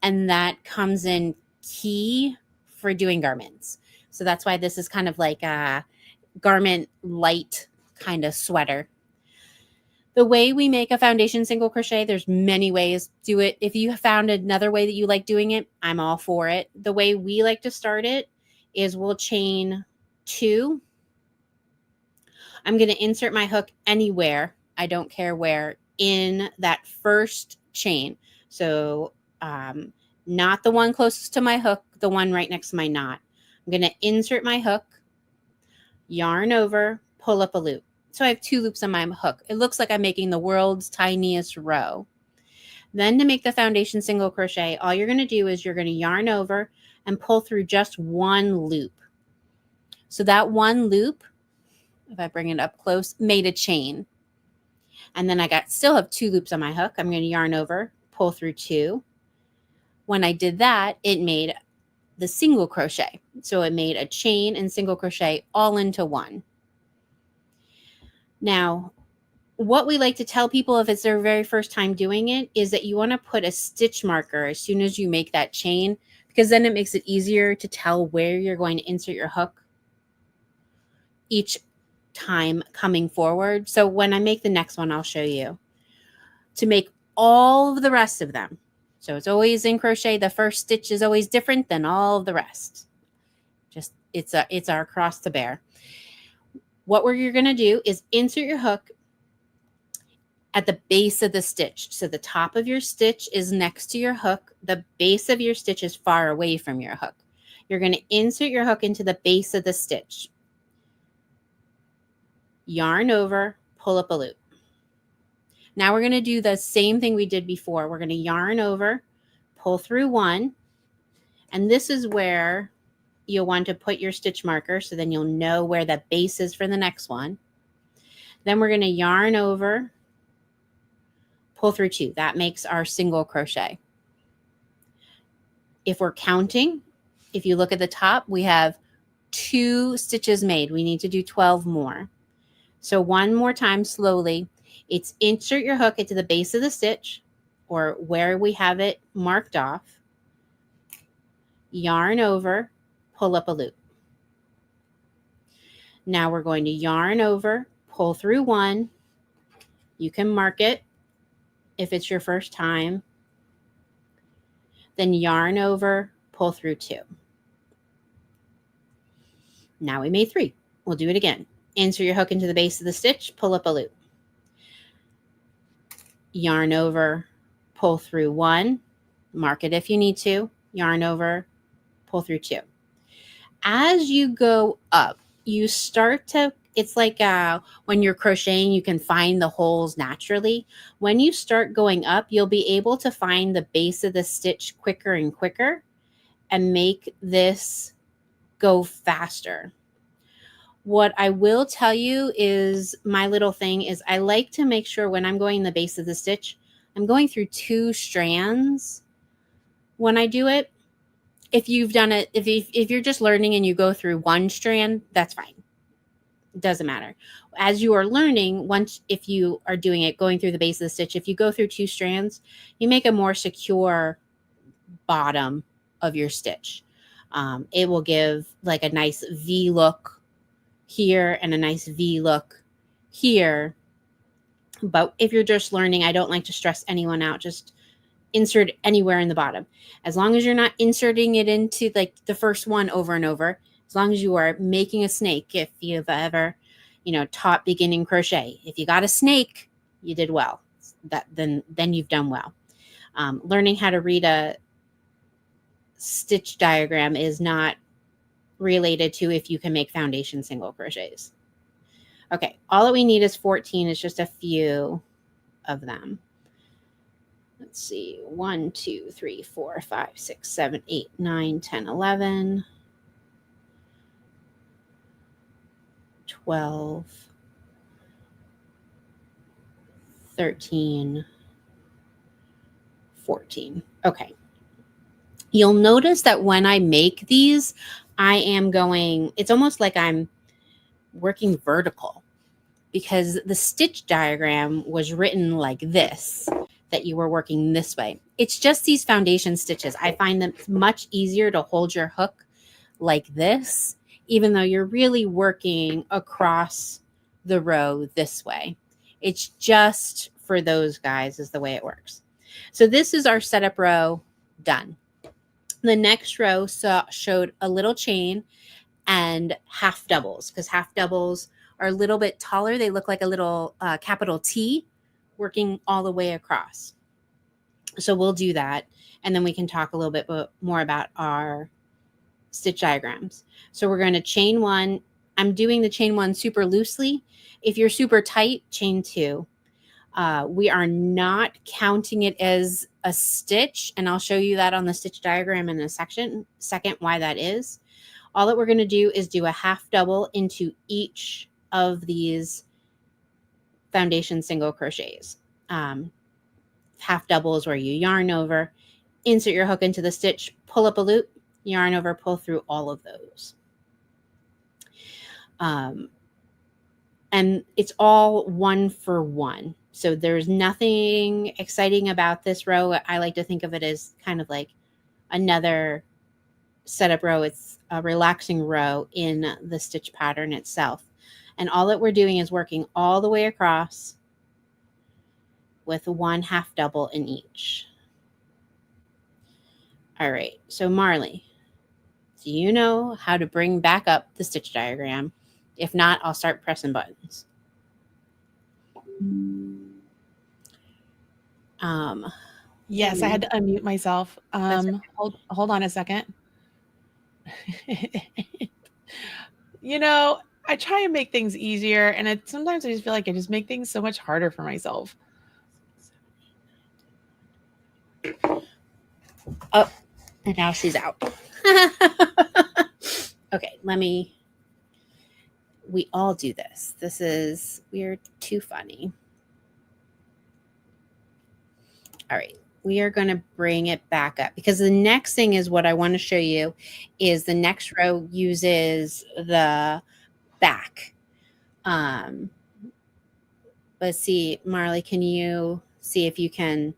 and that comes in key for doing garments. So that's why this is kind of like a garment light kind of sweater. The way we make a foundation single crochet, there's many ways to do it. If you found another way that you like doing it, I'm all for it. The way we like to start it is we'll chain 2. I'm going to insert my hook anywhere, I don't care where, in that first chain. So not the one closest to my hook, the one right next to my knot. I'm going to insert my hook, yarn over, pull up a loop. So I have 2 loops on my hook. It looks like I'm making the world's tiniest row. Then to make the foundation single crochet, all you're going to do is you're going to yarn over and pull through just 1 loop. So that 1 loop, if I bring it up close, made a chain. And then I still have 2 loops on my hook. I'm going to yarn over, pull through 2. When I did that, it made the single crochet. So it made a chain and single crochet all into one. Now, what we like to tell people if it's their very first time doing it is that you want to put a stitch marker as soon as you make that chain, because then it makes it easier to tell where you're going to insert your hook each time coming forward. So when I make the next one, I'll show you. To make all of the rest of them, so it's always in crochet, the first stitch is always different than all of the rest. Just it's our cross to bear. What you're going to do is insert your hook at the base of the stitch. So the top of your stitch is next to your hook. The base of your stitch is far away from your hook. You're going to insert your hook into the base of the stitch. Yarn over, pull up a loop. Now we're going to do the same thing we did before. We're going to yarn over, pull through 1, and this is where you'll want to put your stitch marker, so then you'll know where the base is for the next one. Then we're going to yarn over, pull through 2. That makes our single crochet. If we're counting, if you look at the top, we have 2 stitches made. We need to do 12 more. So one more time slowly, it's insert your hook into the base of the stitch or where we have it marked off, yarn over, pull up a loop. Now we're going to yarn over, pull through 1. You can mark it if it's your first time. Then yarn over, pull through 2. Now we made 3. We'll do it again. Insert your hook into the base of the stitch, pull up a loop. Yarn over, pull through 1. Mark it if you need to. Yarn over, pull through 2. As you go up, you start to, it's like when you're crocheting, you can find the holes naturally. When you start going up, you'll be able to find the base of the stitch quicker and quicker and make this go faster. What I will tell you is my little thing is I like to make sure when I'm going the base of the stitch, I'm going through 2 strands when I do it. If you've done it, if you're just learning and you go through 1 strand, that's fine. It doesn't matter. As you are learning, if you are doing it going through the base of the stitch, if you go through 2 strands, you make a more secure bottom of your stitch. It will give like a nice V look here and a nice V look here. But if you're just learning, I don't like to stress anyone out. Just insert anywhere in the bottom. As long as you're not inserting it into like the first one over and over, as long as you are making a snake, if you've ever, taught beginning crochet, if you got a snake, you did well. Then you've done well. Learning how to read a stitch diagram is not related to if you can make foundation single crochets. Okay, all that we need is 14. It's just a few of them. Let's see, 1, 2, 3, 4, 5, 6, 7, 8, 9, 10, 11, 12, 13, 14. Okay. You'll notice that when I make these, I am going, it's almost like I'm working vertical because the stitch diagram was written like this, that you were working this way. It's just these foundation stitches. I find them much easier to hold your hook like this, even though you're really working across the row this way. It's just for those guys is the way it works. So this is our setup row done. The next row showed a little chain and half doubles, because half doubles are a little bit taller. They look like a little capital T working all the way across. So we'll do that, and then we can talk a little bit more about our stitch diagrams. So we're going to chain 1. I'm doing the chain 1 super loosely. If you're super tight, chain 2. We are not counting it as a stitch, and I'll show you that on the stitch diagram in a second why that is. All that we're going to do is do a half double into each of these foundation single crochets. Half double is where you yarn over, insert your hook into the stitch, pull up a loop, yarn over, pull through all of those. And it's all 1 for 1. So there's nothing exciting about this row. I like to think of it as kind of like another setup row. It's a relaxing row in the stitch pattern itself. And all that we're doing is working all the way across with 1 half double in each. All right, so Marley, do you know how to bring back up the stitch diagram? If not, I'll start pressing buttons. Yes, I had to unmute myself. Hold on a second. I try and make things easier, and sometimes I just feel like I just make things so much harder for myself. Oh, and now she's out. Okay, we all do this. We're too funny. All right, we are going to bring it back up because the next thing is what I want to show you is the next row uses the back. Let's see, Marley, can you see if you can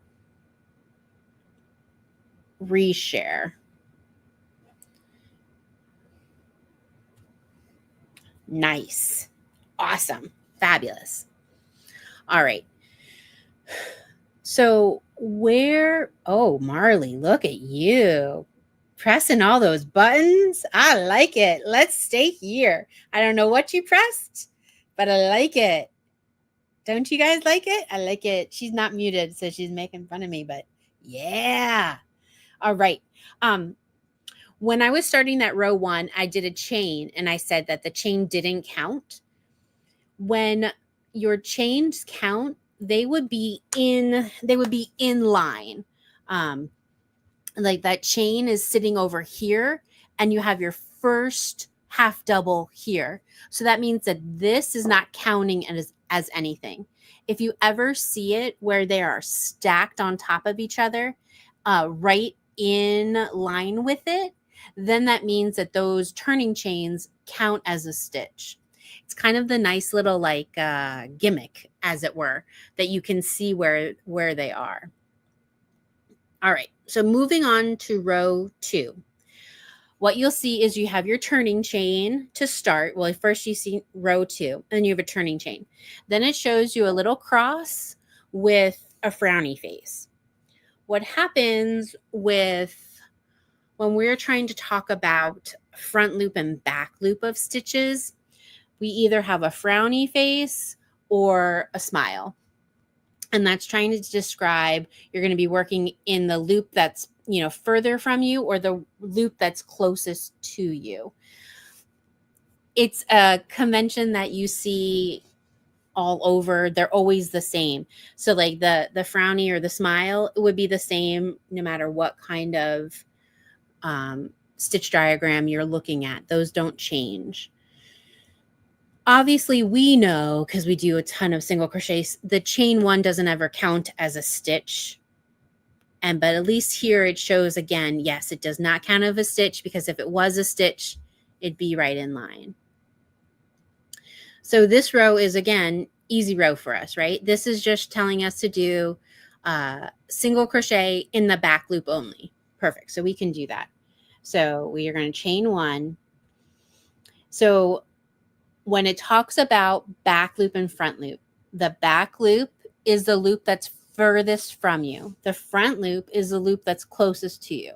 reshare? Nice. Awesome. Fabulous. All right. So oh, Marley, look at you. Pressing all those buttons. I like it. Let's stay here. I don't know what you pressed, but I like it. Don't you guys like it? I like it. She's not muted, so she's making fun of me, but yeah. All right. When I was starting that row 1, I did a chain, and I said that the chain didn't count. When your chains count, they would be in line. Like that chain is sitting over here, and you have your first half double here. So that means that this is not counting as anything. If you ever see it where they are stacked on top of each other, right in line with it, then that means that those turning chains count as a stitch. It's kind of the nice little like gimmick, as it were, that you can see where they are. All right, so moving on to row 2. What you'll see is you have your turning chain to start. Well, first you see row 2, and you have a turning chain. Then it shows you a little cross with a frowny face. What happens with when we're trying to talk about front loop and back loop of stitches, we either have a frowny face or a smile. And that's trying to describe you're going to be working in the loop that's, further from you or the loop that's closest to you. It's a convention that you see all over. They're always the same. So like the frowny or the smile, it would be the same no matter what kind of stitch diagram you're looking at. Those don't change. Obviously, we know, because we do a ton of single crochets, the chain 1 doesn't ever count as a stitch. But at least here it shows again, yes, it does not count as a stitch, because if it was a stitch, it'd be right in line. So this row is, again, easy row for us, right? This is just telling us to do single crochet in the back loop only. Perfect. So we can do that. So we are going to chain 1. So when it talks about back loop and front loop, the back loop is the loop that's furthest from you. The front loop is the loop that's closest to you.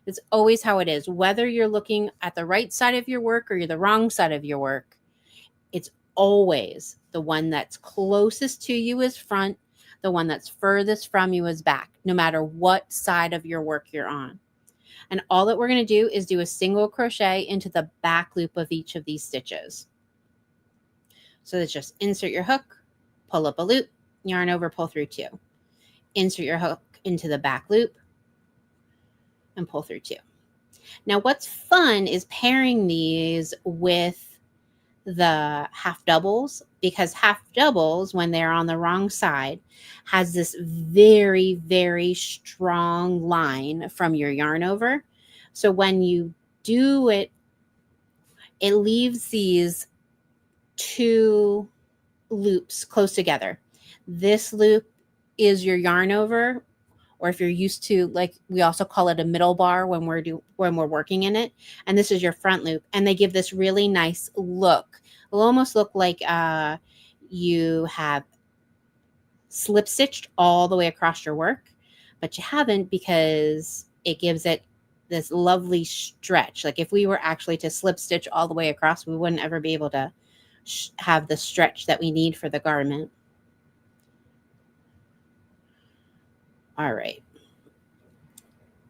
It's always how it is. Whether you're looking at the right side of your work or you're the wrong side of your work, it's always the one that's closest to you is front, the one that's furthest from you is back, no matter what side of your work you're on. And all that we're going to do is do a single crochet into the back loop of each of these stitches. So let's just insert your hook, pull up a loop, yarn over, pull through 2. Insert your hook into the back loop and pull through 2. Now what's fun is pairing these with the half doubles, because half doubles, when they're on the wrong side, has this very, very strong line from your yarn over. So when you do it, it leaves these 2 loops close together. This loop is your yarn over, or if you're used to, like, we also call it a middle bar when we're working in it. And this is your front loop, and they give this really nice look. It'll almost look like you have slip stitched all the way across your work, but you haven't, because it gives it this lovely stretch. Like if we were actually to slip stitch all the way across, we wouldn't ever be able to have the stretch that we need for the garment. All right.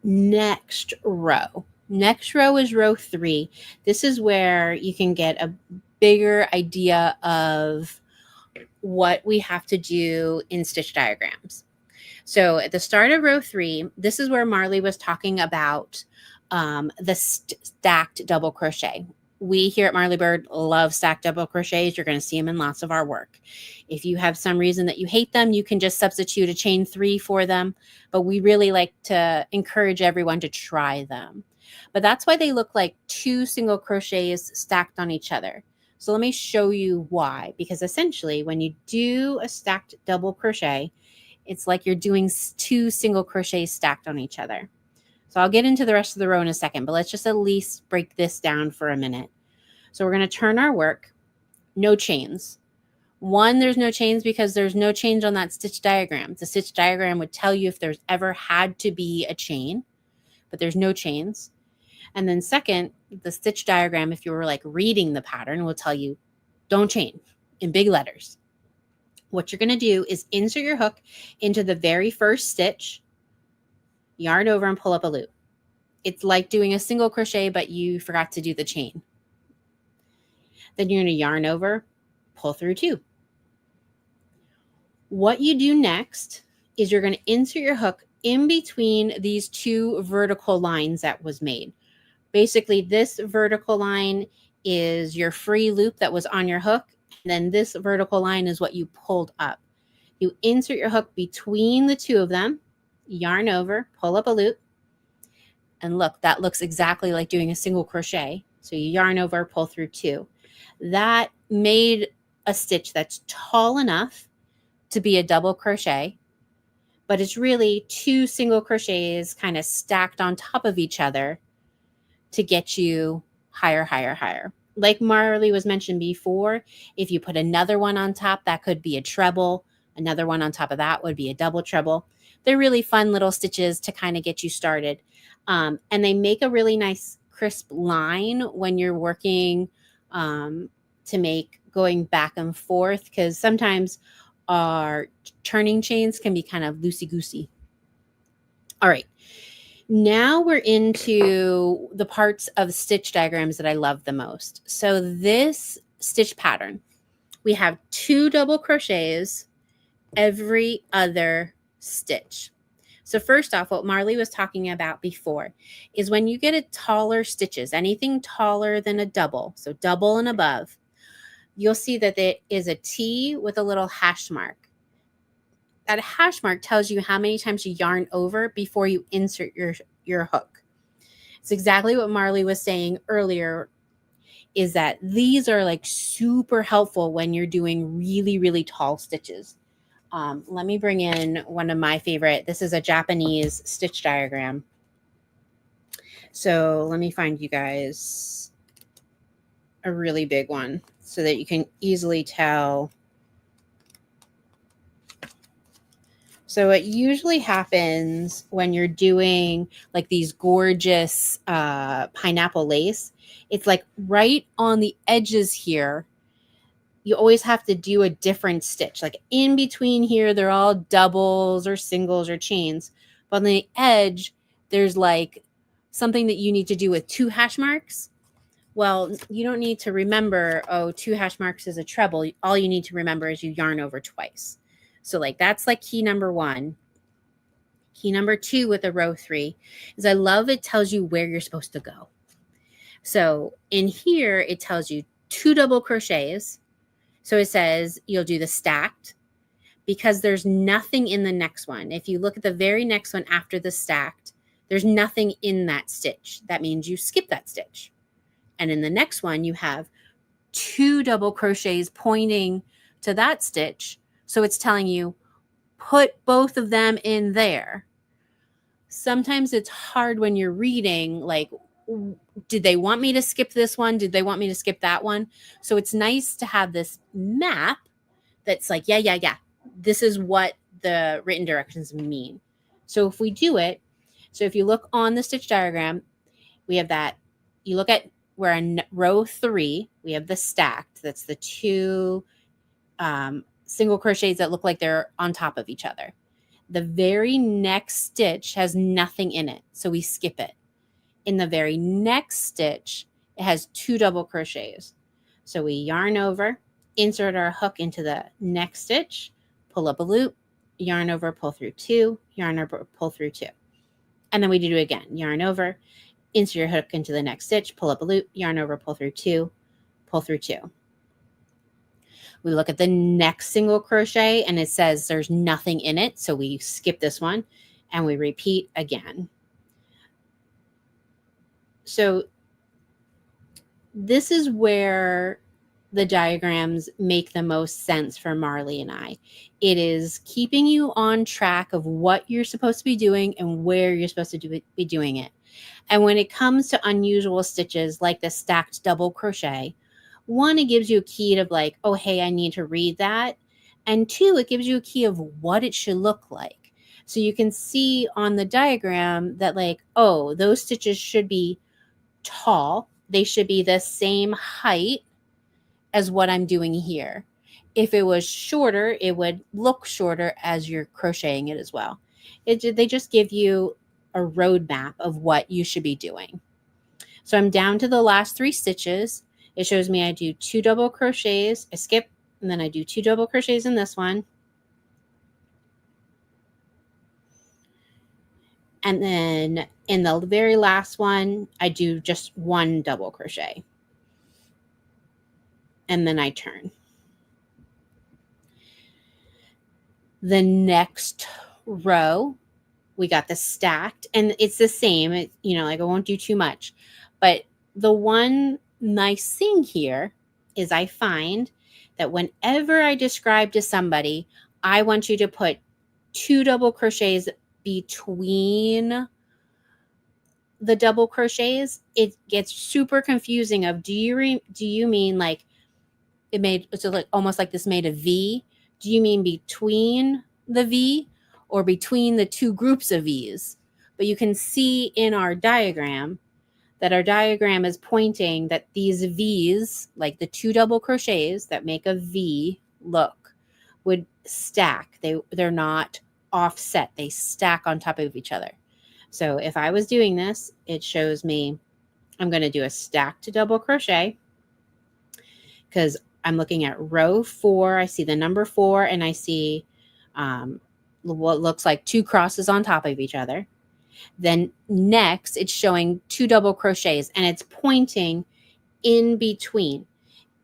Next row. Next row is row 3. This is where you can get a bigger idea of what we have to do in stitch diagrams. So at the start of row 3, this is where Marley was talking about the stacked double crochet. We here at Marley Bird love stacked double crochets. You're going to see them in lots of our work. If you have some reason that you hate them, you can just substitute a chain 3 for them. But we really like to encourage everyone to try them. But that's why they look like 2 single crochets stacked on each other. So let me show you why. Because essentially, when you do a stacked double crochet, it's like you're doing 2 single crochets stacked on each other. So I'll get into the rest of the row in a second, but let's just at least break this down for a minute. So we're going to turn our work, no chains. 1, there's no chains because there's no change on that stitch diagram. The stitch diagram would tell you if there's ever had to be a chain, but there's no chains. And then second, the stitch diagram, if you were like reading the pattern, will tell you don't chain in big letters. What you're going to do is insert your hook into the very first stitch, yarn over and pull up a loop. It's like doing a single crochet, but you forgot to do the chain. Then you're going to yarn over, pull through 2. What you do next is you're going to insert your hook in between these 2 vertical lines that was made. Basically, this vertical line is your free loop that was on your hook. And then this vertical line is what you pulled up. You insert your hook between the two of them, yarn over, pull up a loop. And look, that looks exactly like doing a single crochet. So you yarn over, pull through two. That made a stitch that's tall enough to be a double crochet, but it's really two single crochets kind of stacked on top of each other to get you higher, higher, higher. Like Marley was mentioned before, if you put another one on top, that could be a treble. Another one on top of that would be a double treble. They're really fun little stitches to kind of get you started. And they make a really nice crisp line when you're working to make going back and forth, because sometimes our turning chains can be kind of loosey-goosey. All right. Now we're into the parts of stitch diagrams that I love the most. So this stitch pattern, we have 2 double crochets every other stitch. So first off, what Marley was talking about before is when you get a taller stitches, anything taller than a double, so double and above, you'll see that there is a T with a little hash mark. That hash mark tells you how many times you yarn over before you insert your hook. It's exactly what Marley was saying earlier, is that these are like super helpful when you're doing really, really tall stitches. Let me bring in one of my favorite. This is a Japanese stitch diagram. So let me find you guys a really big one so that you can easily tell. So it usually happens when you're doing like these gorgeous pineapple lace. It's like right on the edges here. You always have to do a different stitch. Like in between here, they're all doubles or singles or chains. But on the edge, there's like something that you need to do with 2 hash marks. Well, you don't need to remember, oh, 2 hash marks is a treble. All you need to remember is you yarn over twice. So like that's like key number 1. Key number 2 with a row 3 is I love it tells you where you're supposed to go. So in here, it tells you 2 double crochets. So it says you'll do the stacked because there's nothing in the next one. If you look at the very next one after the stacked, there's nothing in that stitch. That means you skip that stitch. And in the next one, you have 2 double crochets pointing to that stitch. So it's telling you, put both of them in there. Sometimes it's hard when you're reading, like, did they want me to skip this one? Did they want me to skip that one? So it's nice to have this map that's like, yeah. This is what the written directions mean. So if we do it, so if you look on the stitch diagram, we have that, you look at, we're in row 3, we have the stacked, that's the 2 single crochets that look like they're on top of each other. The very next stitch has nothing in it, so we skip it. In the very next stitch, it has 2 double crochets. So we yarn over, insert our hook into the next stitch, pull up a loop, yarn over, pull through 2, yarn over, pull through 2. And then we do it again. Yarn over, insert your hook into the next stitch, pull up a loop, yarn over, pull through 2, pull through 2. We look at the next single crochet and it says there's nothing in it. So we skip this one and we repeat again. So this is where the diagrams make the most sense for Marley and I. It is keeping you on track of what you're supposed to be doing and where you're supposed to be doing it. And when it comes to unusual stitches like the stacked double crochet, 1, it gives you a key of like, oh, hey, I need to read that. And 2, it gives you a key of what it should look like. So you can see on the diagram that like, oh, those stitches should be tall. They should be the same height as what I'm doing here. If it was shorter, it would look shorter as you're crocheting it as well. They just give you a roadmap of what you should be doing. So I'm down to the last 3 stitches. It shows me I do 2 double crochets, I skip, and then I do 2 double crochets in this one. And then in the very last one, I do just one double crochet. And then I turn. The next row, we got the stacked, and it's the same. Like I won't do too much. But the one nice thing here is I find that whenever I describe to somebody, I want you to put 2 double crochets between the double crochets, it gets super confusing of do you mean like it's like almost like this made a V? Do you mean between the V or between the two groups of V's? But you can see in our diagram that our diagram is pointing that these V's, like the 2 double crochets that make a V look, would stack. They're not offset. They stack on top of each other. So if I was doing this, it shows me I'm going to do a stacked double crochet because I'm looking at row 4. I see the number 4 and I see what looks like 2 crosses on top of each other. Then next, it's showing 2 double crochets and it's pointing in between.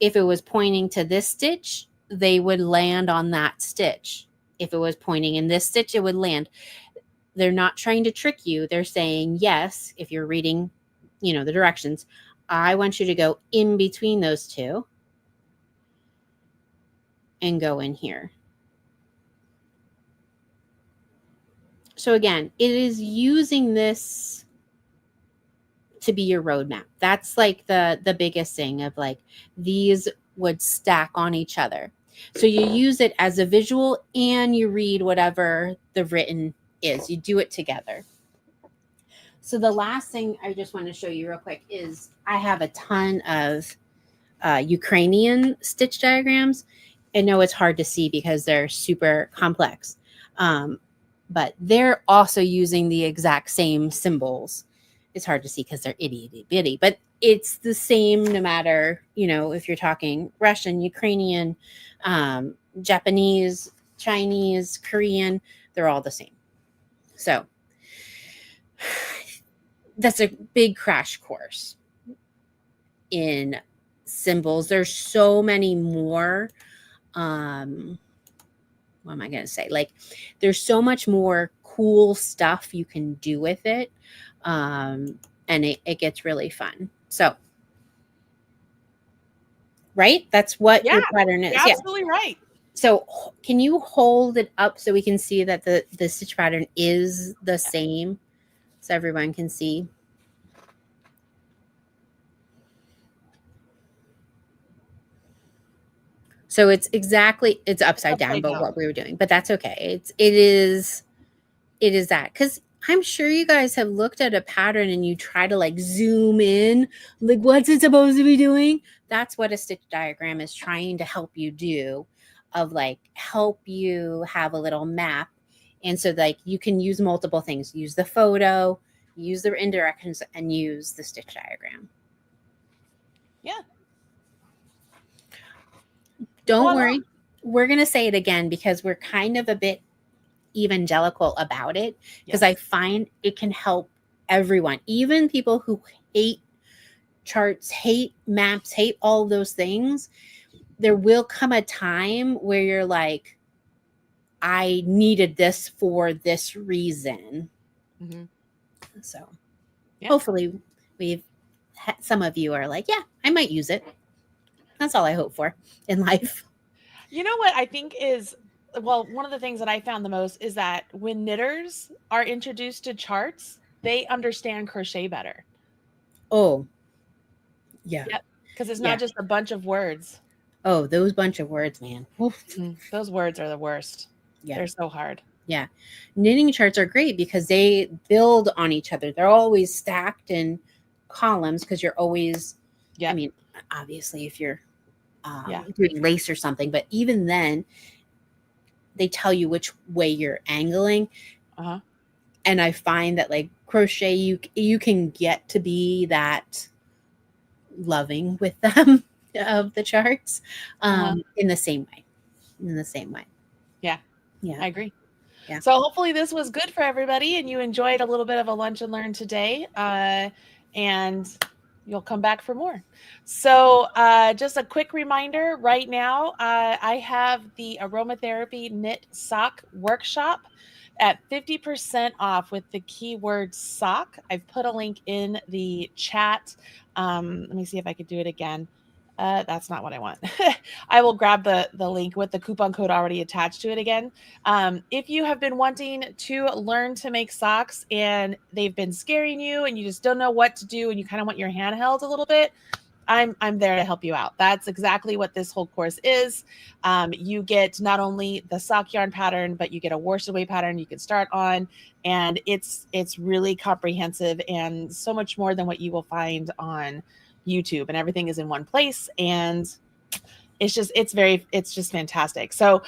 If it was pointing to this stitch, they would land on that stitch. If it was pointing in this stitch, it would land. They're not trying to trick you. They're saying, yes, if you're reading, the directions, I want you to go in between those two and go in here. So again, it is using this to be your roadmap. That's like the biggest thing of like these would stack on each other. So you use it as a visual and you read whatever the written is. You do it together. So the last thing I just want to show you real quick is I have a ton of Ukrainian stitch diagrams. I know it's hard to see because they're super complex, but they're also using the exact same symbols. It's hard to see because they're itty bitty, but it's the same no matter, if you're talking Russian, Ukrainian, Japanese, Chinese, Korean, they're all the same. So that's a big crash course in symbols. There's so many more. What am I going to say? Like, there's so much more cool stuff you can do with it. And it gets really fun. So, right? That's what your pattern is. You're absolutely right. So can you hold it up so we can see that the stitch pattern is the same so everyone can see? So it's upside down, but what we were doing, but that's okay. It is that, because I'm sure you guys have looked at a pattern and you try to like zoom in, like what's it supposed to be doing? That's what a stitch diagram is trying to help you do, of like help you have a little map. And so like you can use multiple things, use the photo, use the indirections, and use the stitch diagram. Yeah. Don't worry. We're going to say it again because we're kind of a bit evangelical about it, because I find it can help everyone, even people who hate charts, hate maps, hate all those things. There will come a time where you're like, I needed this for this reason. Mm-hmm. So hopefully some of you are like, yeah, I might use it. That's all I hope for in life. You know what I think is, well, one of the things that I found the most is that when knitters are introduced to charts, they understand crochet better. Oh, yeah. Yep. Because it's not just a bunch of words. Oh, those bunch of words, man. Those words are the worst. Yeah. They're so hard. Yeah. Knitting charts are great because they build on each other. They're always stacked in columns because you're always, I mean, obviously if you're doing lace or something, but even then they tell you which way you're angling. Uh-huh. And I find that like crochet, you can get to be that loving with them of the charts in the same way. Yeah. I agree. Yeah. So hopefully this was good for everybody and you enjoyed a little bit of a lunch and learn today. And you'll come back for more. So just a quick reminder right now, I have the aromatherapy knit sock workshop at 50% off with the keyword sock. I've put a link in the chat. Let me see if I could do it again. That's not what I want. I will grab the link with the coupon code already attached to it again. If you have been wanting to learn to make socks and they've been scaring you and you just don't know what to do and you kind of want your hand held a little bit, I'm there to help you out. That's exactly what this whole course is. You get not only the sock yarn pattern, but you get a wash away pattern you can start on, and it's really comprehensive and so much more than what you will find on YouTube, and everything is in one place, and it's just fantastic. So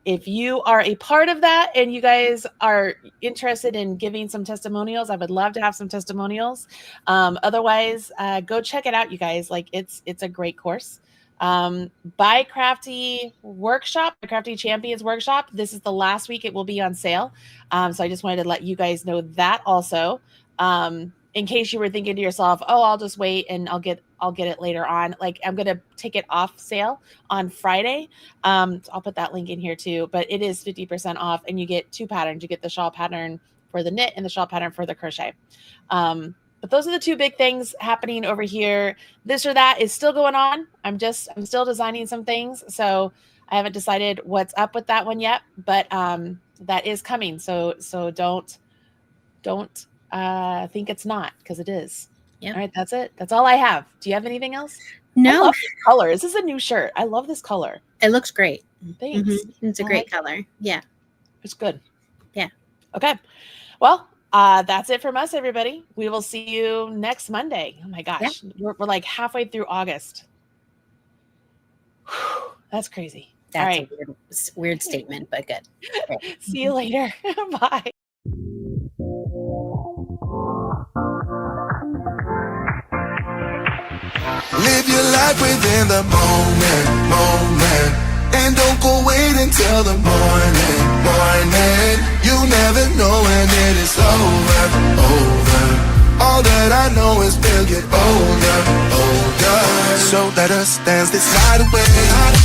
if you are a part of that and you guys are interested in giving some testimonials, I would love to have some testimonials. Otherwise, go check it out, you guys. Like it's a great course. Buy Crafty workshop, the Crafty Champions workshop. This is the last week it will be on sale. So I just wanted to let you guys know that also. In case you were thinking to yourself, oh, I'll just wait and I'll get it later on. Like I'm going to take it off sale on Friday. So I'll put that link in here too, but it is 50% off and you get 2 patterns. You get the shawl pattern for the knit and the shawl pattern for the crochet. But those are the 2 big things happening over here. This or that is still going on. I'm still designing some things. So I haven't decided what's up with that one yet, but that is coming. So don't think it's not, because it is. Yep. All right, that's it. That's all I have. Do you have anything else? No. I love this color. This is a new shirt. I love this color. It looks great. Thanks. Mm-hmm. It's a great color. Yeah. It's good. Yeah. Okay. Well, that's it from us, everybody. We will see you next Monday. Oh my gosh. Yeah. We're like halfway through August. Whew, that's crazy. That's all right. A weird statement, but good. Right. See you later. Bye. Live your life within the moment, and don't go wait until the morning. You never know when it is over. All that I know is we'll get older. So let us dance this night away.